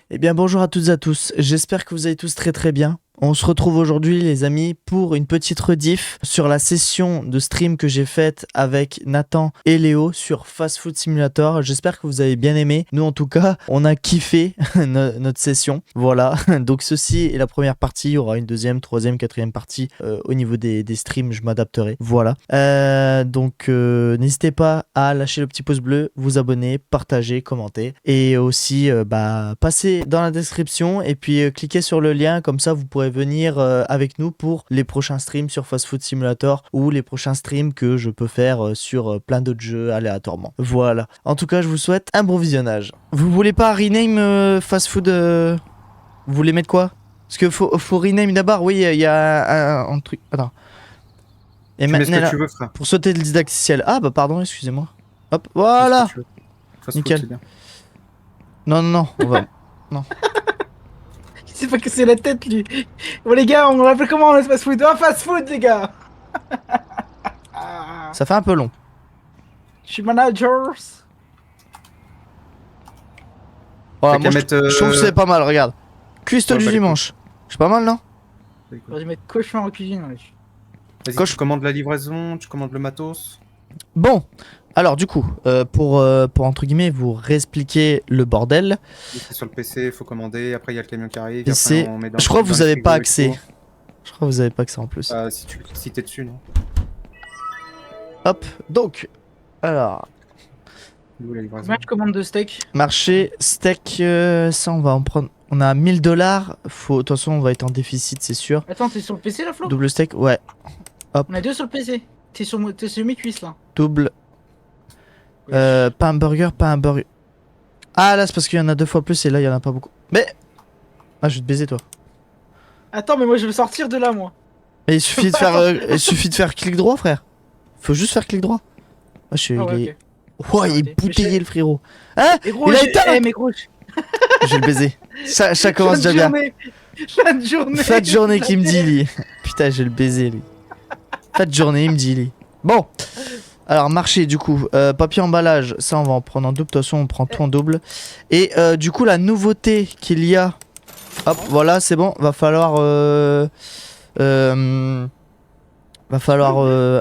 Eh bien bonjour à toutes et à tous, j'espère que vous allez tous très bien. On se retrouve aujourd'hui les amis pour une petite rediff sur la session de stream que j'ai faite avec Nathan et Léo sur Fast Food Simulator. J'espère que vous avez bien aimé. Nous en tout cas, on a kiffé notre session. Voilà, donc ceci est la première partie. Il y aura une deuxième, troisième, quatrième partie. Au niveau des streams, je m'adapterai. Voilà. Donc n'hésitez pas à lâcher le petit pouce bleu, vous abonner, partager, commenter. Et aussi passez dans la description et puis cliquez sur le lien, comme ça vous pourrez venir avec nous pour les prochains streams sur Fast Food Simulator ou les prochains streams que je peux faire sur plein d'autres jeux aléatoirement. Voilà. En tout cas, je vous souhaite un bon visionnage. Vous voulez pas rename Fast Food Vous voulez mettre quoi? Parce que faut rename d'abord. Oui, il y a un truc. Attends. Et maintenant, là, tu veux, frère. pour sauter le didacticiel. Ah bah pardon, excusez-moi. Hop, voilà. Nickel. Food, bien. Non, on va. Non. Il sait pas que c'est la tête, lui. Bon, les gars, on l'appelle comment le fast food? Ah, fast food, les gars. Ça fait un peu long. Je suis manager. Voilà, moi, je trouve que c'est pas mal, regarde. Cuistot du dimanche. C'est pas mal, non? J'aurais dû mettre cauchemar en cuisine. Vas-y, tu commandes la livraison, tu commandes le matos. Bon, alors du coup, pour entre guillemets vous réexpliquer le bordel. Sur le PC, il faut commander, après il y a le camion qui arrive. PC, je crois que vous avez pas accès. Je crois que vous avez pas accès en plus. Si t'es dessus, non? Hop, donc, alors. Combien je commande de steak? Marché, steak, ça on va en prendre. On a 1000 $. De toute façon, on va être en déficit, c'est sûr. Attends, t'es sur le PC là, Flo? Double steak, ouais. Hop. On a deux sur le PC. T'es sur mes cuisses là. Double. Pas un burger, pas un burger. Ah là, c'est parce qu'il y en a 2 fois plus et là, il y en a pas beaucoup. Mais. Ah, je vais te baiser, toi. Attends, mais moi je veux sortir de là, moi. Mais il suffit de faire, il suffit de faire clic droit, frère. Faut juste faire clic droit. Ah, il est. Oh, il est bouteillé, le frérot. Hein? Gros, il a éteint. mais gros, je vais le baiser. Ça commence déjà bien. Fin de journée. Fin de journée qui me dit, lui. Putain, je vais le baiser, lui. Fin de journée, il me dit, lui. Bon. Alors, marché, du coup. Papier emballage, ça, on va en prendre en double. De toute façon, on prend tout en double. Et du coup, la nouveauté qu'il y a. Hop, voilà, c'est bon. Va falloir.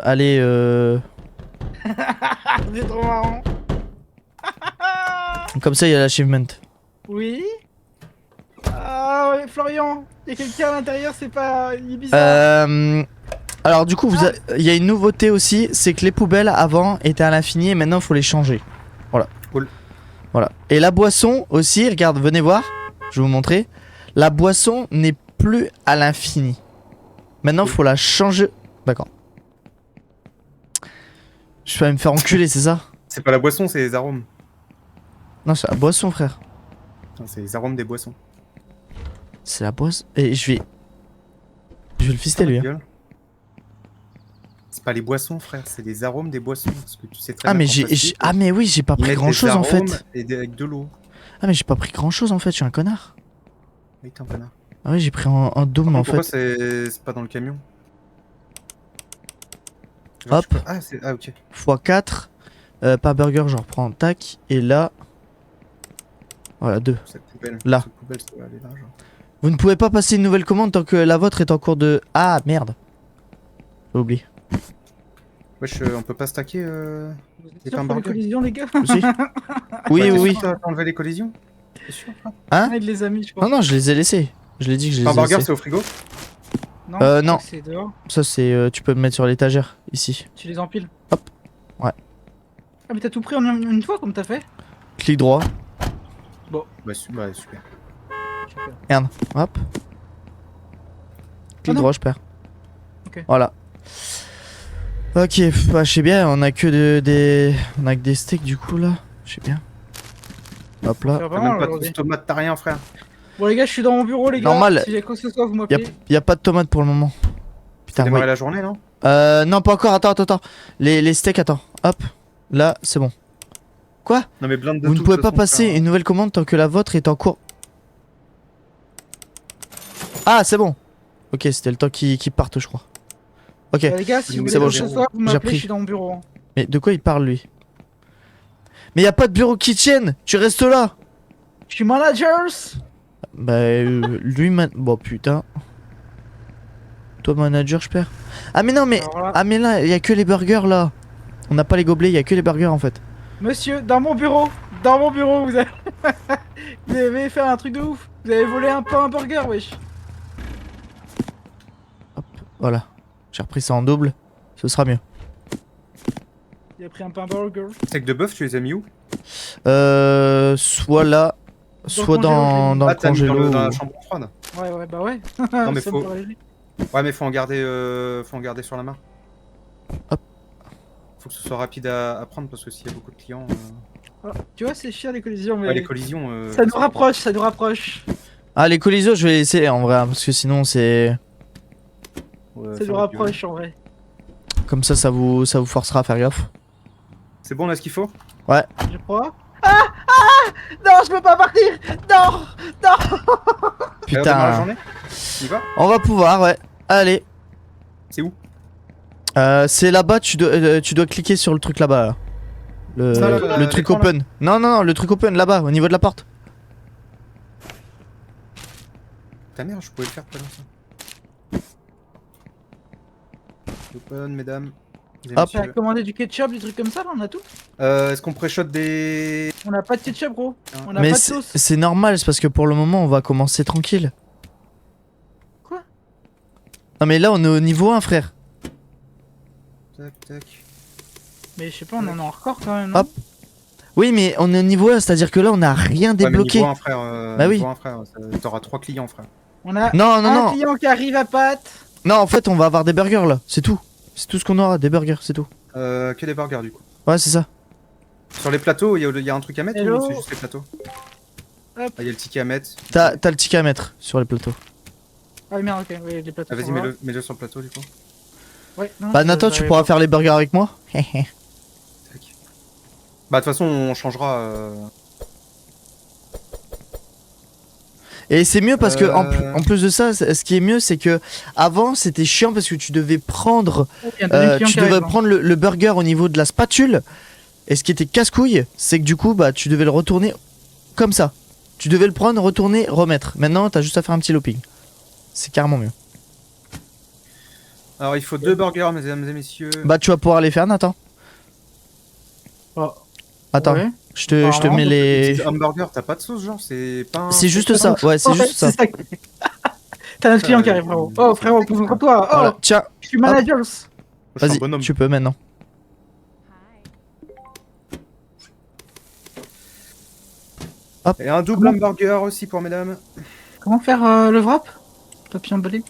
Aller. C'est trop marrant. Comme ça, il y a l'achievement. Oui. Ah ouais, Florian, il y a quelqu'un à l'intérieur, c'est pas... Il est bizarre. Alors du coup, il y a une nouveauté aussi, c'est que les poubelles avant étaient à l'infini et maintenant il faut les changer. Voilà. Cool. Voilà. Et la boisson aussi, regarde, venez voir, je vais vous montrer. La boisson n'est plus à l'infini. Maintenant il faut la changer. D'accord. Je vais me faire enculer, c'est ça? C'est pas la boisson, c'est les arômes. Non, c'est la boisson, frère. C'est les arômes des boissons. C'est la boisson. Et je vais le fister, lui. Hein. C'est pas les boissons, frère, c'est les arômes des boissons. Parce que tu sais très ah, bien mais oui, j'ai pas pris grand chose en fait. Et avec de l'eau. Ah, mais j'ai pas pris grand chose en fait, je suis un connard. Oui, t'es un connard. Ah, oui, j'ai pris en double en fait. Pourquoi c'est pas dans le camion? Hop. Ah, ok. x4. Pas burger, je reprends. Tac. Et là. Voilà, 2. Là. Vous ne pouvez pas passer une nouvelle commande tant que la vôtre est en cours de. Ah merde. J'ai oublié. Wesh, on peut pas stacker les collisions, les gars? Si. Oui. T'as enlevé les collisions? C'est sûr, hein? Il les a mis, je crois. Non, je les ai laissés. Je l'ai dit que je les ai laissés. Hamburger, c'est au frigo? Non. C'est dehors. Ça, c'est. Tu peux me mettre sur l'étagère, ici. Tu les empiles. Hop. Ouais. Ah, mais t'as tout pris en une fois, comme t'as fait? Clic droit. Bon. Bah, super. Merde. Hop. Clic droit, je perds. Ok. Voilà. Ok, bah, je sais bien, on a que des steaks du coup là. Je sais bien. Hop là. T'as même pas de tomates, t'as rien, frère. Bon, les gars, je suis dans mon bureau, les gars. Normal. Si y a quoi que ce soit, vous m'appelez. Y a pas de tomates pour le moment. Putain, démarrer la journée, non? Non, pas encore. Attends. Les steaks, attends. Hop. Là, c'est bon. Quoi? Non, mais blinde de vous tout, ne pouvez de pas toute façon, passer une nouvelle commande tant que la vôtre est en cours. Ah, c'est bon. Ok, c'était le temps qui parte, je crois. Ok. Les gars, si vous voulez bon, quoi que ce soit, vous m'appelez, je suis dans mon bureau. Mais de quoi il parle, lui? Mais y a pas de bureau kitchen. Tu restes là. Je suis manager. Bah, lui, bon, putain. Toi, manager, je perds. Ah, mais non, mais. Alors là, Ah, mais là, il y a que les burgers là. On n'a pas les gobelets, il y a que les burgers en fait. monsieur, dans mon bureau, vous avez... vous avez fait un truc de ouf. Vous avez volé un pain, un burger, wesh. Voilà. J'ai repris ça en double. Ce sera mieux. Il a pris un pain burger. Steak de bœuf, tu les as mis où? Soit là, soit le congélo, je l'ai mis. dans le Ah, t'as mis congélo. dans la chambre froide. Ouais, bah ouais. Non, mais Ça faut- me paraît logique. Ouais, mais faut en garder sur la main. Hop. Faut que ce soit rapide à prendre parce que s'il y a beaucoup de clients. Ah, tu vois, c'est chiant les collisions, mais Ouais, les collisions. ça nous rapproche, ça nous rapproche. Ah, les colisaux, je vais laisser en vrai, hein, parce que sinon c'est. Ouais, Ça nous faire le rapproche en vrai. Comme ça vous forcera à faire gaffe. C'est bon là ce qu'il faut? Je crois. Non, je peux pas partir. Non, non. Et on démarre la Putain. journée. Il va? On va pouvoir, ouais. Allez. C'est où? C'est là-bas, tu dois cliquer sur le truc là-bas. Là. Ça, là, Le truc l'écran, là. open. Non, non, non, le truc open là-bas, au niveau de la porte. Ta mère, je pouvais le faire pas longtemps. Open, mesdames. et Hop. Tu as messieurs. commandé du ketchup, des trucs comme ça là, on a tout. Est-ce qu'on pré-shot des. On a pas de ketchup, gros. On a Mais pas de c'est sauce. c'est normal, c'est parce que pour le moment, on va commencer tranquille. Quoi? Non, mais là, on est au niveau 1, frère. Tac, tac. Mais je sais pas, on en est en record quand même. Non Hop. Oui, mais on est au niveau 1, c'est-à-dire que là, on n'a rien Ouais, mais débloqué. niveau 1, frère. Bah oui. Niveau 1, frère. T'auras 3 clients, frère. On a Non, non, un non. client qui arrive à Pâtes. Non, en fait, on va avoir des burgers là, c'est tout. C'est tout ce qu'on aura, des burgers, c'est tout. Que des burgers du coup. Ouais, c'est ça. Sur les plateaux, il y a un truc à mettre Hello. ou c'est juste les plateaux? Hop. Ah, il y a le ticket à mettre. T'as le ticket à mettre sur les plateaux. Ah merde, ok, oui, les plateaux. Ah, vas-y, sont là. mets-le sur le plateau du coup. Ouais, non, Bah, Nathan, tu pourras faire les burgers avec moi. Tac. Bah, de toute façon, on changera. Et c'est mieux parce que en Euh. plus de ça, ce qui est mieux, c'est que avant c'était chiant parce que tu devais prendre, le burger au niveau de la spatule. Et ce qui était casse-couille, c'est que du coup, bah, tu devais le retourner comme ça. Tu devais le prendre, retourner, remettre. Maintenant, t'as juste à faire un petit looping. C'est carrément mieux. Alors, il faut 2 burgers, mesdames et messieurs. Bah, tu vas pouvoir les faire, Nathan. Oh. Attends, Ouais. je te Apparemment, mets les. Petits hamburgers, t'as pas de sauce, genre, c'est pas un. C'est juste ça, ouais, c'est juste ça. T'as notre client qui arrive, frérot. Oh, frérot, concentre-toi. Oh, Voilà, tiens, je suis manager. Je suis un vas-y, bonhomme. tu peux maintenant. Et un double hamburger aussi pour mesdames. Comment faire le wrap? Papier emballé.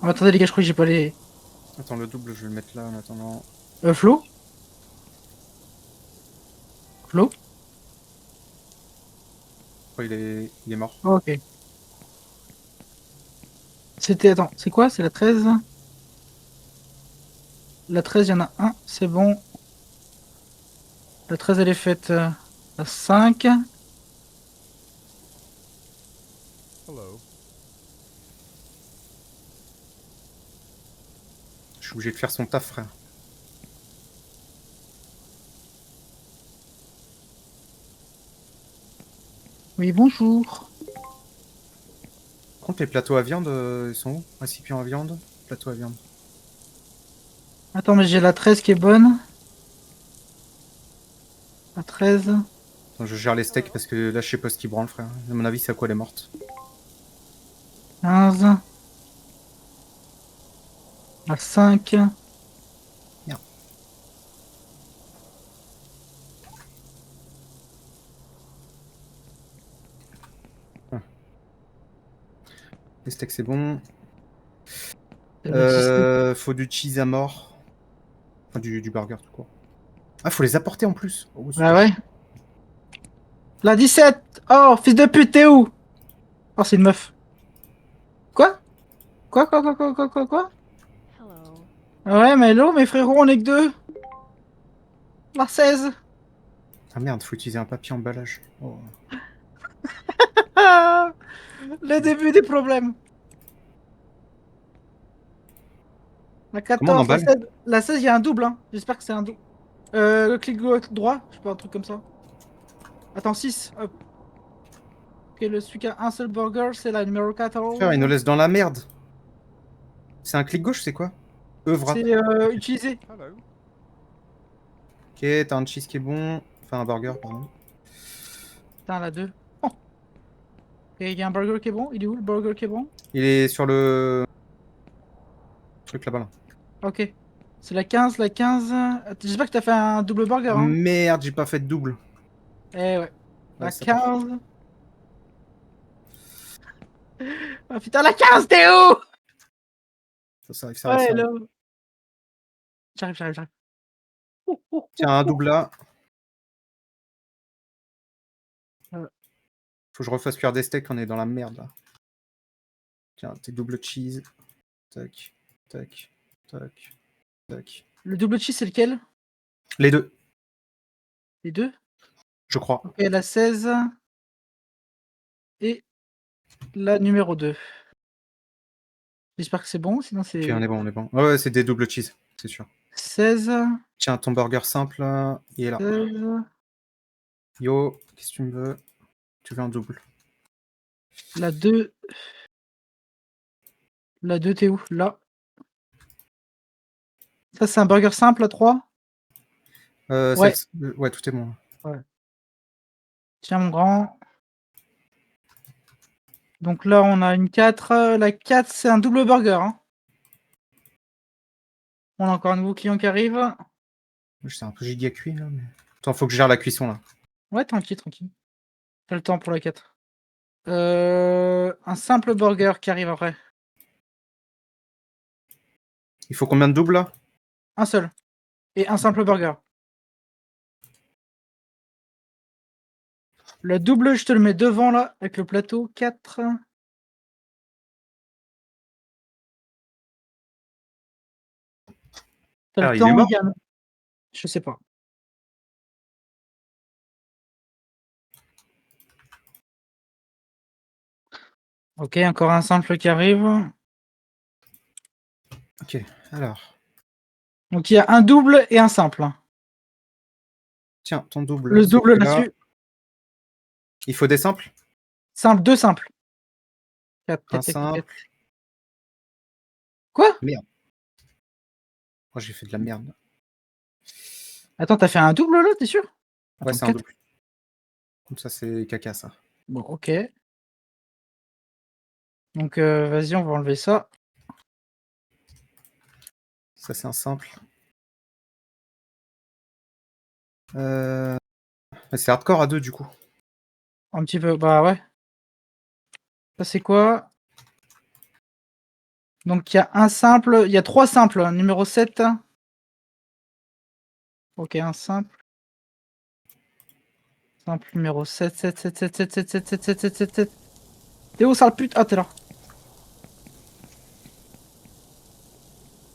Oh, attendez, les gars, je crois que j'ai pas les. Attends, le double, je vais le mettre là en attendant. Flo? Flo? Oh, il est mort. Oh, ok. C'était. Attends, c'est quoi? C'est la 13? La 13, il y en a un, c'est bon. La 13, elle est faite à 5. Je suis obligé de faire son taf, frère. Oui, bonjour. Par contre, les plateaux à viande, ils sont où? Récipient à viande, plateau à viande. Attends, mais j'ai la 13 qui est bonne. La 13. Attends, je gère les steaks parce que là, je sais pas ce qui branle, frère. À mon avis, c'est à quoi elle est morte. 15. La 5. Merde. Les steaks, c'est bon. Faut du cheese à mort. Enfin, du burger, tout court. Ah, faut les apporter en plus. Oh, super. Ah ouais. La 17. Oh, fils de pute, t'es où? Oh, c'est une meuf. Quoi? Quoi? Ah ouais, mais hello, mes frérots, on est que deux. La 16. Ah merde, faut utiliser un papier emballage. Oh. Ah, le début des problèmes. La Comment on 14, la emballe 16, la 16, il y a un double, hein. J'espère que c'est un double. Le clic droit, je sais pas, un truc comme ça. Attends, 6, hop. Ok, celui qui a un seul burger, c'est la numéro 14. Frère, il nous laisse dans la merde. C'est un clic gauche, c'est quoi? Wrap. C'est utilisé. Ok, t'as un cheese qui est bon. Enfin, un burger, pardon. Putain, la 2. Oh. Et il y a un burger qui est bon. Il est où le burger qui est bon? Il est sur le truc là-bas, là. Ok. C'est la 15, la 15. J'espère que t'as fait un double burger, hein. Merde, j'ai pas fait de double. Eh ouais. La Ouais, ça part. 15. Ah putain, la 15, t'es où? Ça arrive, ça arrive, Ouais, ça là. arrive. J'arrive. Tiens, un double là. Ouais. Faut que je refasse cuire des steaks, on est dans la merde là. Tiens, tes double cheese. Tac, tac, tac, tac. Le double cheese, c'est lequel? Les deux, Les deux? je crois. Ok, la 16. Et la numéro 2. J'espère que c'est bon, sinon c'est Ok, on est bon, on est bon. Ouais, c'est des double cheese, c'est sûr. 16. Tiens, ton burger simple, là, il est là. 16. Yo, qu'est-ce que tu me veux? Tu veux un double? La 2. La 2, t'es où? Là. Ça, c'est un burger simple, la 3. Ouais. Ouais, tout est bon. Ouais. Tiens, mon grand. Donc là, on a une 4. La 4, c'est un double burger. Hein. On a encore un nouveau client qui arrive. C'est un peu giga cuit là. Mais... Attends, faut que je gère la cuisson là. Ouais, tranquille. T'as le temps pour la 4. Un simple burger qui arrive après. Il faut combien de doubles là? Un seul. Et un simple burger. Le double, je te le mets devant là, avec le plateau. 4. T'as Alors, le il est temps, mort? Yann? Je sais pas. Ok, encore un simple qui arrive. Ok, alors. Donc il y a un double et un simple. Tiens, ton double. Le double là. là-dessus. Il faut des simples? Simple, deux simples. 4, Un simple. Quoi? Merde. Oh, j'ai fait de la merde. Attends, t'as fait un double là, t'es sûr? Ouais, Attends, c'est un 4. double. Comme ça, c'est caca ça. Bon, ok. Donc vas-y, on va enlever ça. Ça, c'est un simple. C'est hardcore à deux du coup. Un petit peu, bah ouais. Ça c'est quoi? Donc il y a un simple, il y a 3 simples. Numéro 7. Ok, un simple. Simple numéro 7, 7, 7, 7, 7, 7, 7, 7, 7, 7, 7, 7. T'es où, sale pute? Ah, t'es là.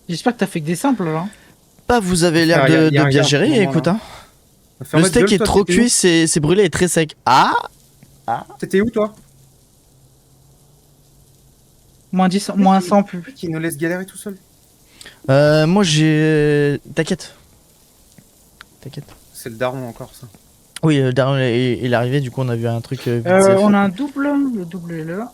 J'espère que t'as fait que des simples là. Bah, vous avez l'air Frère, de y a un bien gars, gérer, à ce écoute. moment-là. Hein. Ferme Le ta steak gueule, est toi, trop t'étais où? cuit, c'est brûlé et très sec. Ah! T'étais où toi? Moins 10, moins 100 plus. Qui nous laisse galérer tout seul? Moi j'ai. T'inquiète. T'inquiète. C'est le daron encore ça. Oui, Darren il est arrivé, du coup on a vu un truc vite fait. On a un double. Le double est là.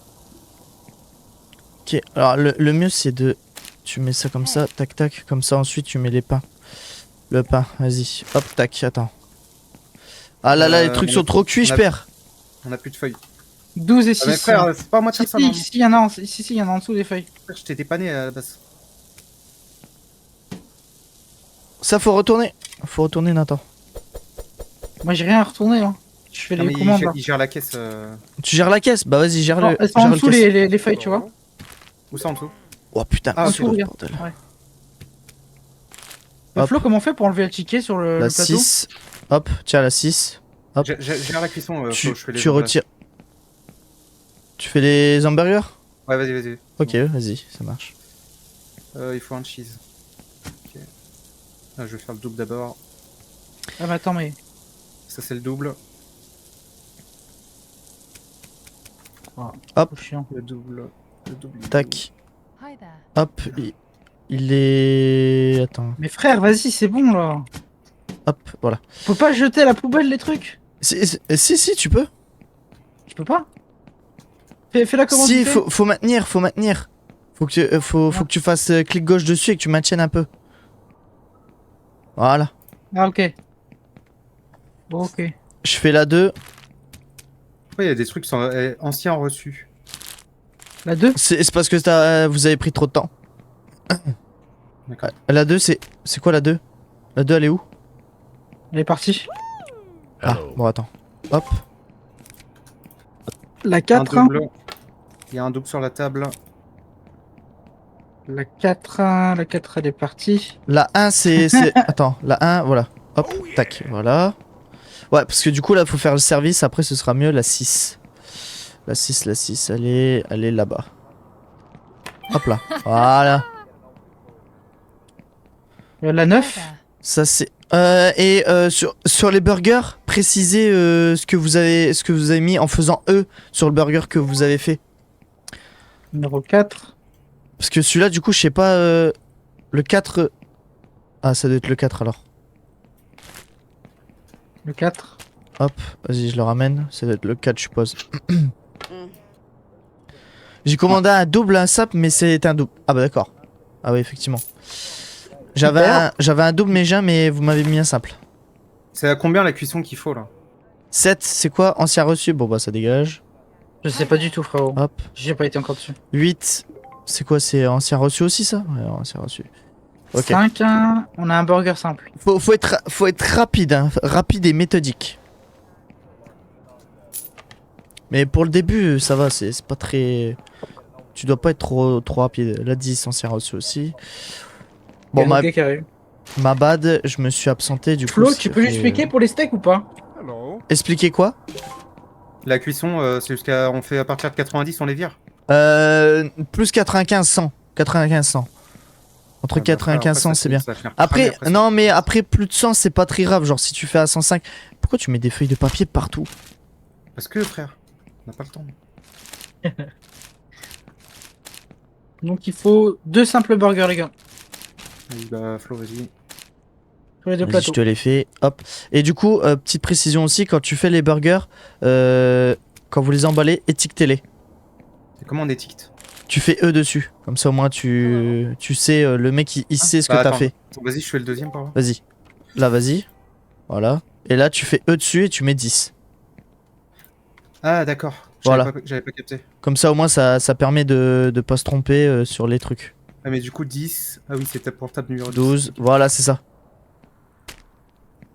Ok, alors le mieux c'est de. Tu mets ça comme ça, tac tac, comme ça ensuite tu mets les pains. Le pain, vas-y. Hop, tac, attends. Ah là là, les trucs sont trop cuits, je perds. On a plus de feuilles. 12 et Ah, mais 6. frère, c'est pas à moi de faire ça. Si, non. si, il y en a en, si, il y en a en dessous des feuilles. Frère, je t'ai dépanné à la base. Ça faut retourner. Faut retourner, Nathan. Moi j'ai rien à retourner là. Je fais Non, les mais commandes là. il gère la caisse. Tu gères la caisse? Bah vas-y, gère Non, le. elles sont en gère le dessous caisse. les feuilles, tu vois. Où ça en dessous? Oh putain, Ah, En ok. dessous, regarde. bordel. Ouais. Hop. Flo, comment on fait pour enlever le ticket sur le La plateau? 6. Hop, tiens la 6. Hop. Gère la cuisson. Tu, je fais les tu emballages. retires. Tu fais les hamburgers? Ouais, vas-y. Ok, vas-y, ça marche. Il faut un cheese. Ok. Ah, je vais faire le double d'abord. Ah, mais attends, mais. Ça, c'est le double. Hop. C'est chiant. Le double. Tac. Hop, il est. Attends. Mais frère, vas-y, c'est bon là. Hop, voilà. Faut pas jeter à la poubelle les trucs. Si, tu peux. Je peux pas. Fais la commande. Si, vite fait. faut maintenir, faut maintenir. Faut que tu fasses clic gauche dessus et que tu maintiennes un peu. Voilà. Ah, ok. Bon, ok. Je fais la 2. Pourquoi il y a des trucs qui sont anciens reçus? La 2. C'est parce que vous avez pris trop de temps. D'accord. La 2, c'est quoi la 2? La 2, elle est où? Elle est partie. Ah, bon, attends. Hop. La Un 4. double. Il y a un double sur la table. La 4. La 4, elle est partie. La 1, c'est... Attends, la 1, voilà. Hop, tac, voilà. Ouais, parce que du coup, là, faut faire le service. Après, ce sera mieux la 6. La 6, elle est là-bas. Hop là, voilà. La 9. Ça, c'est... sur les burgers, précisez ce que vous avez mis en faisant E sur le burger que vous avez fait. Numéro 4. Parce que celui-là, du coup, je sais pas... le 4... Ah, ça doit être le 4 alors. Le 4. Hop, vas-y, je le ramène. Ça doit être le 4, je suppose. J'ai commandé un double, un sap, mais c'est un double. Ah bah d'accord. Ah oui, effectivement. J'avais un double méja, mais vous m'avez mis un simple. C'est à combien la cuisson qu'il faut là? 7, c'est quoi? Ancien reçu? Bon bah ça dégage. Je sais pas du tout, frérot. Hop. J'ai pas été encore dessus. 8, c'est quoi? C'est ancien reçu aussi ça? Ouais, ancien reçu. Ok. 5. On a un burger simple. Faut être rapide, hein. Rapide et méthodique. Mais pour le début, ça va, c'est pas très... Tu dois pas être trop rapide. La 10, ancien reçu aussi. Bon, Il y a Nokia qui arrive. ma bad, je me suis absenté du coup. Flo, tu peux lui expliquer pour les steaks ou pas? Expliquer quoi? La cuisson, c'est jusqu'à. On fait à partir de 90, on les vire. Plus 95, 100. 95, 100. Entre 95 100, c'est bien. Après, non, mais après plus de 100, c'est pas très grave. Genre, si tu fais à 105, pourquoi tu mets des feuilles de papier partout? Parce que, frère, on n'a pas le temps. Donc il faut 2 simples burgers, les gars. Bah, Flo, vas-y. Sur les 2 Vas-y, plateaux. je te les fais. Hop. Et du coup, petite précision aussi, quand tu fais les burgers, quand vous les emballez, étiquetez-les. Et comment on étiquette? Tu fais E dessus. Comme ça, au moins, tu sais, le mec, il sait ce que Bah, t'as attends. fait. Vas-y, je fais le deuxième par là. Vas-y. Là, vas-y. Voilà. Et là, tu fais E dessus et tu mets 10. Ah, d'accord. Voilà. J'avais pas capté. Comme ça, au moins, ça permet de pas se tromper sur les trucs. Ah, mais du coup, 10. Ah oui, c'était pour table numéro 12. Voilà, c'est ça.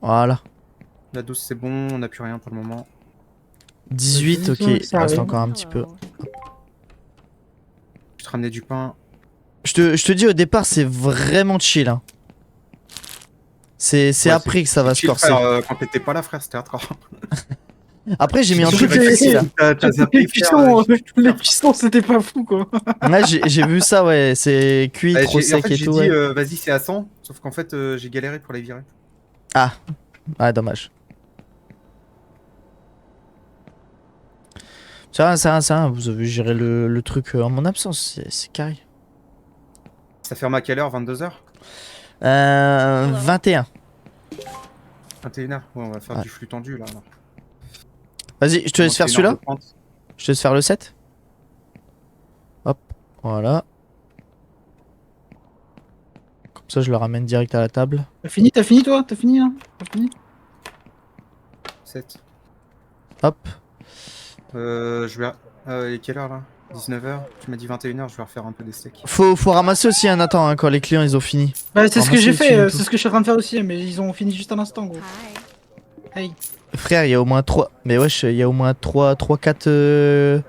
Voilà. La 12, c'est bon, on n'a plus rien pour le moment. 18, ok. Ça Il reste arrive. encore un petit peu. Je te ramenais du pain. Je te dis, au départ, c'est vraiment chill. Hein. C'est Ouais, après que ça va se chill, corser. frère, quand t'étais pas là, frère, c'était hardcore. Après, j'ai mis un Surtout truc que facile. Hein. T'as zappé, Les frère, cuissons, c'était pas fou, quoi. Ouais, j'ai vu ça, ouais. C'est cuit, Ouais, trop en sec fait, et j'ai tout. dit, Ouais. vas-y, c'est à 100. Sauf qu'en fait, j'ai galéré pour les virer. Ah, dommage. Ça va, vous avez géré le truc en mon absence, c'est carré. Ça ferme à quelle heure? 22h? 21. 21h? Ouais, on va faire Ouais. du flux tendu là. Alors. Vas-y, je te laisse faire celui-là. 21h30. Je te laisse faire le 7. Hop, voilà. Comme ça, je le ramène direct à la table. T'as fini toi? T'as fini, hein? T'as fini? 7. Hop. Je vais. Il est quelle heure là? 19h? Tu m'as dit 21h, je vais refaire un peu des steaks. Faut ramasser aussi un Nathan hein, quand les clients ils ont fini. Bah, c'est ce que Ramasser j'ai les fait, thunes et c'est tout. ce que je suis en train de faire aussi, mais ils ont fini juste à l'instant, gros. Hey. Frère, il y a au moins 3. Mais wesh, il y a au moins 3, 4.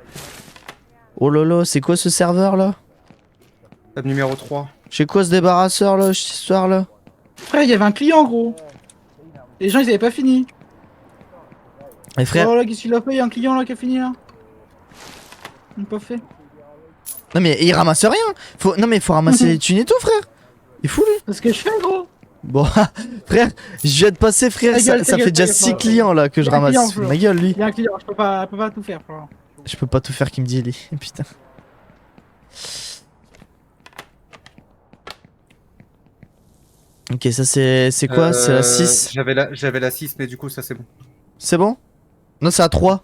Oh lolo, c'est quoi ce serveur là? Table numéro 3. J'ai quoi ce débarrasseur là, cette histoire là? Frère, il y avait un client, gros. Les gens, ils avaient pas fini. Et frère, Oh là, qu'est-ce qu'il a fait? Il y a un client là qui a fini là. Ils ont pas fait. non mais il ramasse rien. Non mais faut ramasser les thunes et tout, frère. Il est fou lui. C'est ce que je fais, gros. Bon, frère, je viens de passer, frère. Ta gueule, Ça ta gueule, fait déjà ta gueule, 6 frère. clients là que je Il y a un ramasse. client, Il se fout de Flo. ma gueule lui. Il y a un client, je peux pas tout faire, frère. Je peux pas tout faire qu'il me dit, lui. Putain. Ok, ça c'est quoi? C'est la 6. J'avais la 6, mais du coup, ça c'est bon. C'est bon? Non, c'est à 3.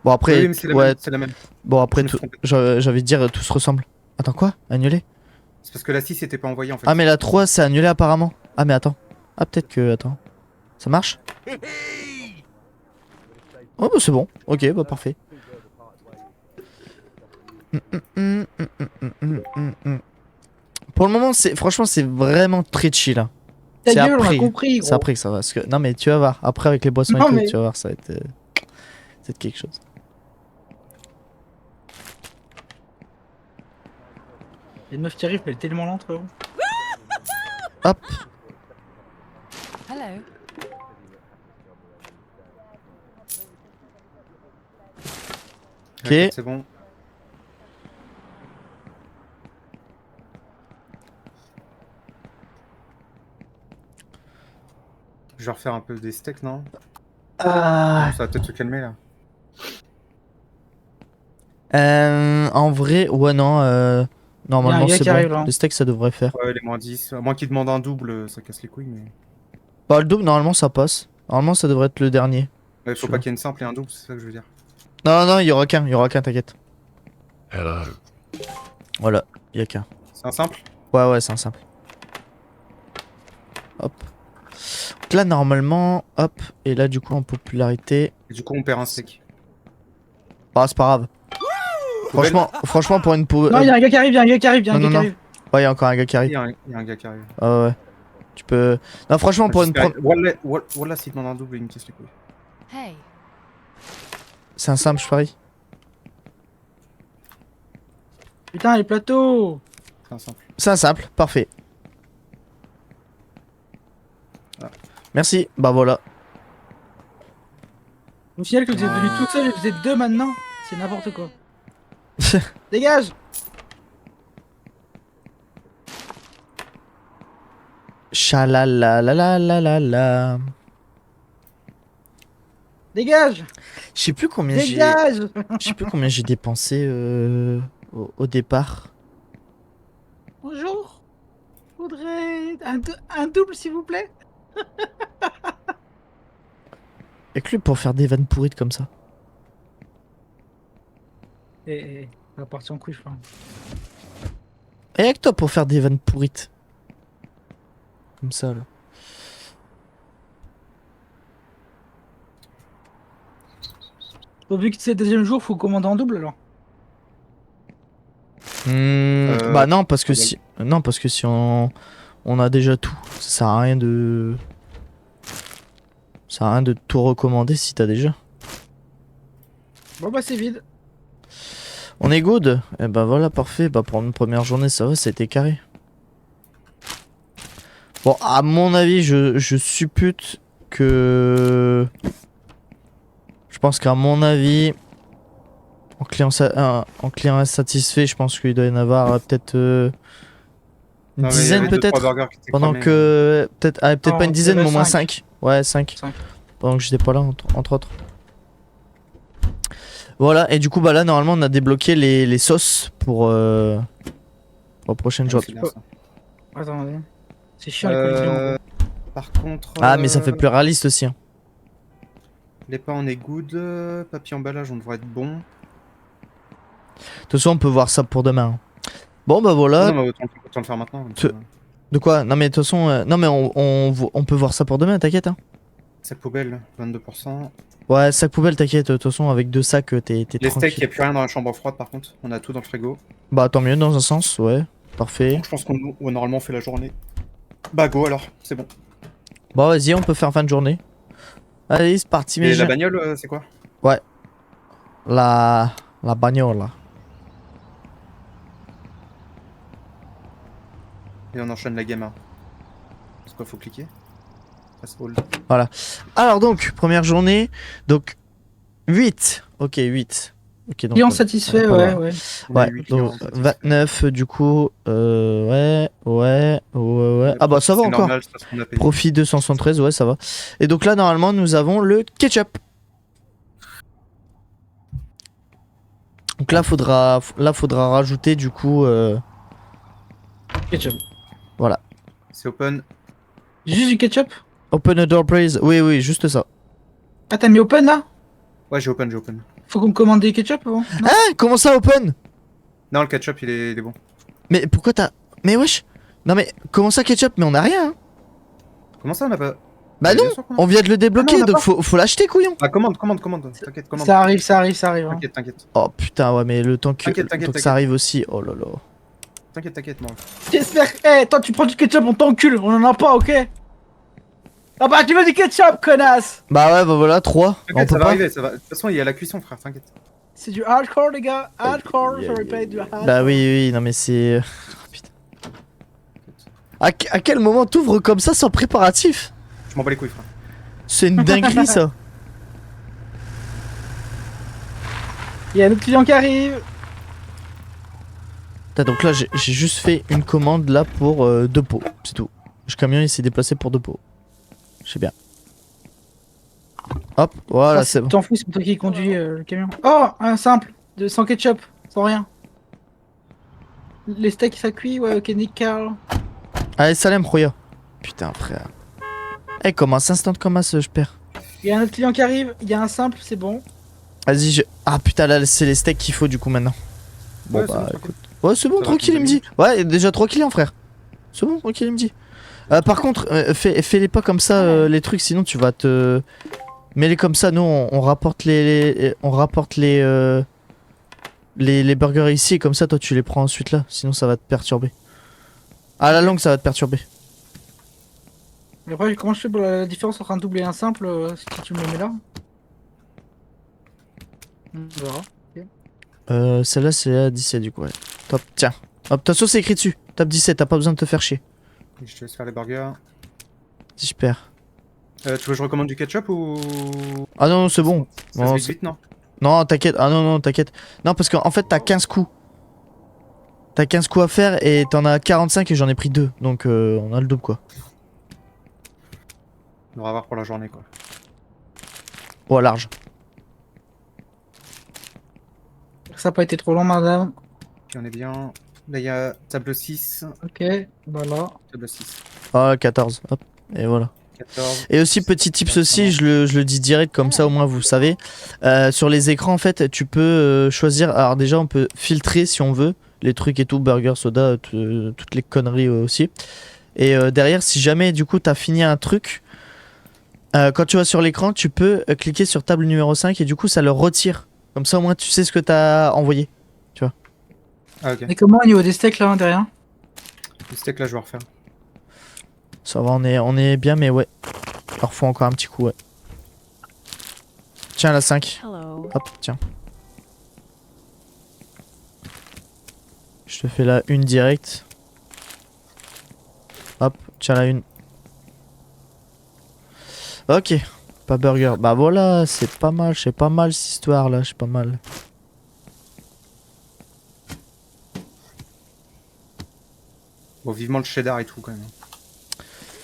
Bon après, Oui, mais c'est la ouais. même. C'est la même. Bon après, Je me suis trompé. j'avais dire tout se ressemble. Attends quoi? Annulé? C'est parce que la 6 était pas envoyée en fait. Ah mais la 3 c'est annulé apparemment. Ah mais attends. Ah peut-être que... Attends. Ça marche? Oh bah c'est bon. Ok, bah parfait. Pour le moment, franchement, c'est vraiment très chill, hein. Ta C'est gueule, on a après. compris, C'est gros. après que ça va. Parce que... Non mais tu vas voir. Après avec les boissons Non, et tout, mais- tu vas voir, ça va être... C'est quelque chose. Les meufs qui arrivent, elle est tellement lente, frérot. Hop. Hello. Ok. C'est bon. Je vais refaire un peu des steaks, non? Ah. Ça va peut-être se calmer là. En vrai, ouais, non. Normalement, gars c'est qui arrive, bon. là. Les steaks, ça devrait faire. Ouais, les moins 10. À moins qu'ils demandent un double, ça casse les couilles, mais. Bah, le double, normalement, ça passe. Normalement, ça devrait être le dernier. Ouais, faut Tu pas vois. qu'il y ait une simple et un double, c'est ça que je veux dire. Non, non, il y aura qu'un, t'inquiète. Hello. Voilà, il y a qu'un. C'est un simple? Ouais, ouais, c'est un simple. Hop. Donc là, normalement, hop. Et là, du coup, en popularité. Et du coup, on perd un steak. Bah, c'est pas grave. Franchement, pour une Non, il y a un gars qui arrive, il y a un gars qui arrive, il y a un Non, gars qui non, arrive. Ouais, il y a encore un gars qui Il arrive. y a un gars qui arrive. Ah ouais. Tu peux. Non, franchement, pour une J'espère- première. Wallah, s'il demande un double, il me casse les couilles. Hey. C'est un simple, je parie. Putain, les plateaux. C'est un simple. C'est un simple, parfait. Ah. Merci, bah voilà. Au final, que vous êtes devenu tout seul et vous êtes deux maintenant. C'est n'importe quoi. Dégage. Chalalalalala. Dégage. Je sais plus combien j'ai. Dégage. Je sais plus combien j'ai dépensé au départ. Bonjour. Je voudrais un double, s'il vous plaît. Et que lui pour faire des vannes pourrites comme ça. Et ça va partir en couille, je pense. Et avec toi pour faire des vannes pourrites. Comme ça là. Bon, vu que c'est le deuxième jour, faut commander en double alors. Bah non parce que ouais. si. Non parce que si on a déjà tout. Ça sert à rien de. Ça sert à rien de tout recommander si t'as déjà. Bon bah c'est vide. On est good. Et bah voilà, parfait. Bah pour une première journée, ça va, ça a été carré. Bon, à mon avis, je suppute que... Je pense qu'à mon avis, en client insatisfait, je pense qu'il doit y en avoir peut-être une Non, mais il y dizaine avait deux, trois peut-être. burgers qui étaient Pendant cramés, que... Peut-être Non, pas une dizaine, il y en mais a au moins cinq. 5. Ouais, 5. 5. Pendant que j'étais pas là, entre autres. Voilà, et du coup, bah là, normalement, on a débloqué les sauces pour la prochaine Ouais, journée. c'est bien, ça. Attendez. C'est chiant les collisions. Par contre. Ah, mais ça fait plus réaliste aussi. Hein. Les pains, on est good. Papier emballage, on devrait être bon. De toute façon, on peut voir ça pour demain. Hein. Bon, bah voilà. Non, mais autant le faire maintenant. comme Te- ça. De quoi? Non, mais de toute façon, non, mais on peut voir ça pour demain, t'inquiète. Hein. Sac poubelle, 22%. Ouais, sac poubelle, t'inquiète. De toute façon, avec 2 sacs, t'es Les steaks, il tranquille. n'y a plus rien dans la chambre froide par contre. On a tout dans le frigo. Bah, tant mieux dans un sens, ouais. Parfait. Donc je pense qu'on normalement on fait la journée. Bah go alors, c'est bon. Bon, vas-y, on peut faire fin de journée. Allez, c'est parti, mes Et la gens. bagnole, c'est quoi? La bagnole, là. Et on enchaîne la gamma. C'est quoi, faut cliquer? Press hold. Alors, donc, première journée. Donc, 8. Ok, 8. Ok, donc. Client satisfait, on ouais, va- ouais. On a Ouais, huit donc clients, 29 du coup, ouais. Ah bah ça va c'est encore. normal, c'est parce qu'on a payé. Profit 273, ouais ça va. Et donc là normalement nous avons le ketchup. Donc là faudra rajouter du coup Ketchup. C'est open. Juste du ketchup. open a door please. Oui juste ça. Ah, t'as mis open là? Ouais, j'ai open. Faut qu'on commande des ketchup avant. Non Hein? Comment ça, open? Non, le ketchup, il est bon. Mais pourquoi t'as... Mais wesh. Non mais, comment ça ketchup? Mais on a rien, hein. Comment ça, on a pas... Bah non, Bien sûr qu'on a- on vient de le débloquer, Ah non, on a donc pas. faut l'acheter, couillon. Ah, commande. T'inquiète, commande. Ça arrive. Hein. T'inquiète, t'inquiète. Oh putain, ouais, mais le temps que, T'inquiète, le temps que t'inquiète. ça arrive aussi, oh là là. T'inquiète, moi. J'espère. Eh, toi, tu prends du ketchup, on t'encule. On en a pas, ok? Ah bah, tu veux du ketchup, connasse! Bah ouais, bah voilà, 3. On T'inquiète, peut ça va pas. arriver, ça va. De toute façon, il y a la cuisson, frère, t'inquiète. C'est du hardcore, les gars. Hardcore, je répète, du hardcore. Bah oui, non mais c'est... Oh, putain. À quel moment t'ouvres comme ça sans préparatif? Je m'en bats les couilles, frère. C'est une dinguerie ça. Il y a un autre client qui arrive. Putain, donc là j'ai juste fait une commande là pour 2 pots, c'est tout. Le camion il s'est déplacé pour 2 pots. Je sais bien. Hop, voilà, c'est bon. T'en fous, c'est toi qui conduis le camion. Oh, un simple, sans ketchup, sans rien. Les steaks ça cuit, ouais, ok, nickel. Allez, salam, Khoya. Putain, frère. Eh, commence instant commence, je perds. Il y a un autre client qui arrive, il y a un simple, c'est bon. Vas-y, je... Ah putain, là c'est les steaks qu'il faut du coup maintenant. Bon Ouais, c'est bah bon, écoute. Ouais, c'est bon, Ça va, tranquille, il me dit. 2 Ouais, déjà 3 clients, frère. C'est bon, tranquille, il me dit. Par contre, fais-les pas comme ça, les trucs, sinon tu vas te... Mets-les comme ça, nous on rapporte on rapporte les burgers ici, et comme ça toi tu les prends ensuite là, sinon ça va te perturber. À la longue ça va te perturber. Mais après, comment je fais pour la différence entre un double et un simple si tu me le mets là? On verra. Celle-là c'est la 17 du coup, ouais. Top, tiens. Hop, de toute façon c'est écrit dessus. Top 17, t'as pas besoin de te faire chier. Je te laisse faire les burgers. Super. Tu veux que je recommande du ketchup ou... Ah non, c'est bon. Ça Non, se c'est- vite, non? Non, t'inquiète. Ah non, non, t'inquiète. Non, parce qu'en fait, t'as 15 coups. T'as 15 coups à faire et t'en as 45 et j'en ai pris 2. Donc, on a le double, quoi. On va voir pour la journée, quoi. Oh, large. Ça a pas été trop long, madame. Puis on est bien. Là, il y a table 6. Ok, voilà. Table 6. Ah, 14. Hop. Et voilà. 14. Et aussi, petit tips aussi, je le dis direct, comme ça, au moins, vous savez. Sur les écrans, en fait, tu peux choisir. Alors, déjà, on peut filtrer si on veut. Les trucs et tout, burger, soda, toutes les conneries aussi. Et derrière, si jamais, du coup, t'as fini un truc. Quand tu vas sur l'écran, tu peux cliquer sur table numéro 5 et du coup ça le retire. Comme ça au moins tu sais ce que t'as envoyé. Ah, ok. Et comment au niveau des steaks là derrière? Le steak, là, je vais refaire. Ça va, on est bien mais ouais. Alors faut encore un petit coup, ouais. Tiens la 5. Hop, tiens. Je te fais la une direct. Hop, tiens la une. Ok, pas burger. Bah voilà, c'est pas mal cette histoire là, c'est pas mal. Bon, vivement le cheddar et tout, quand même.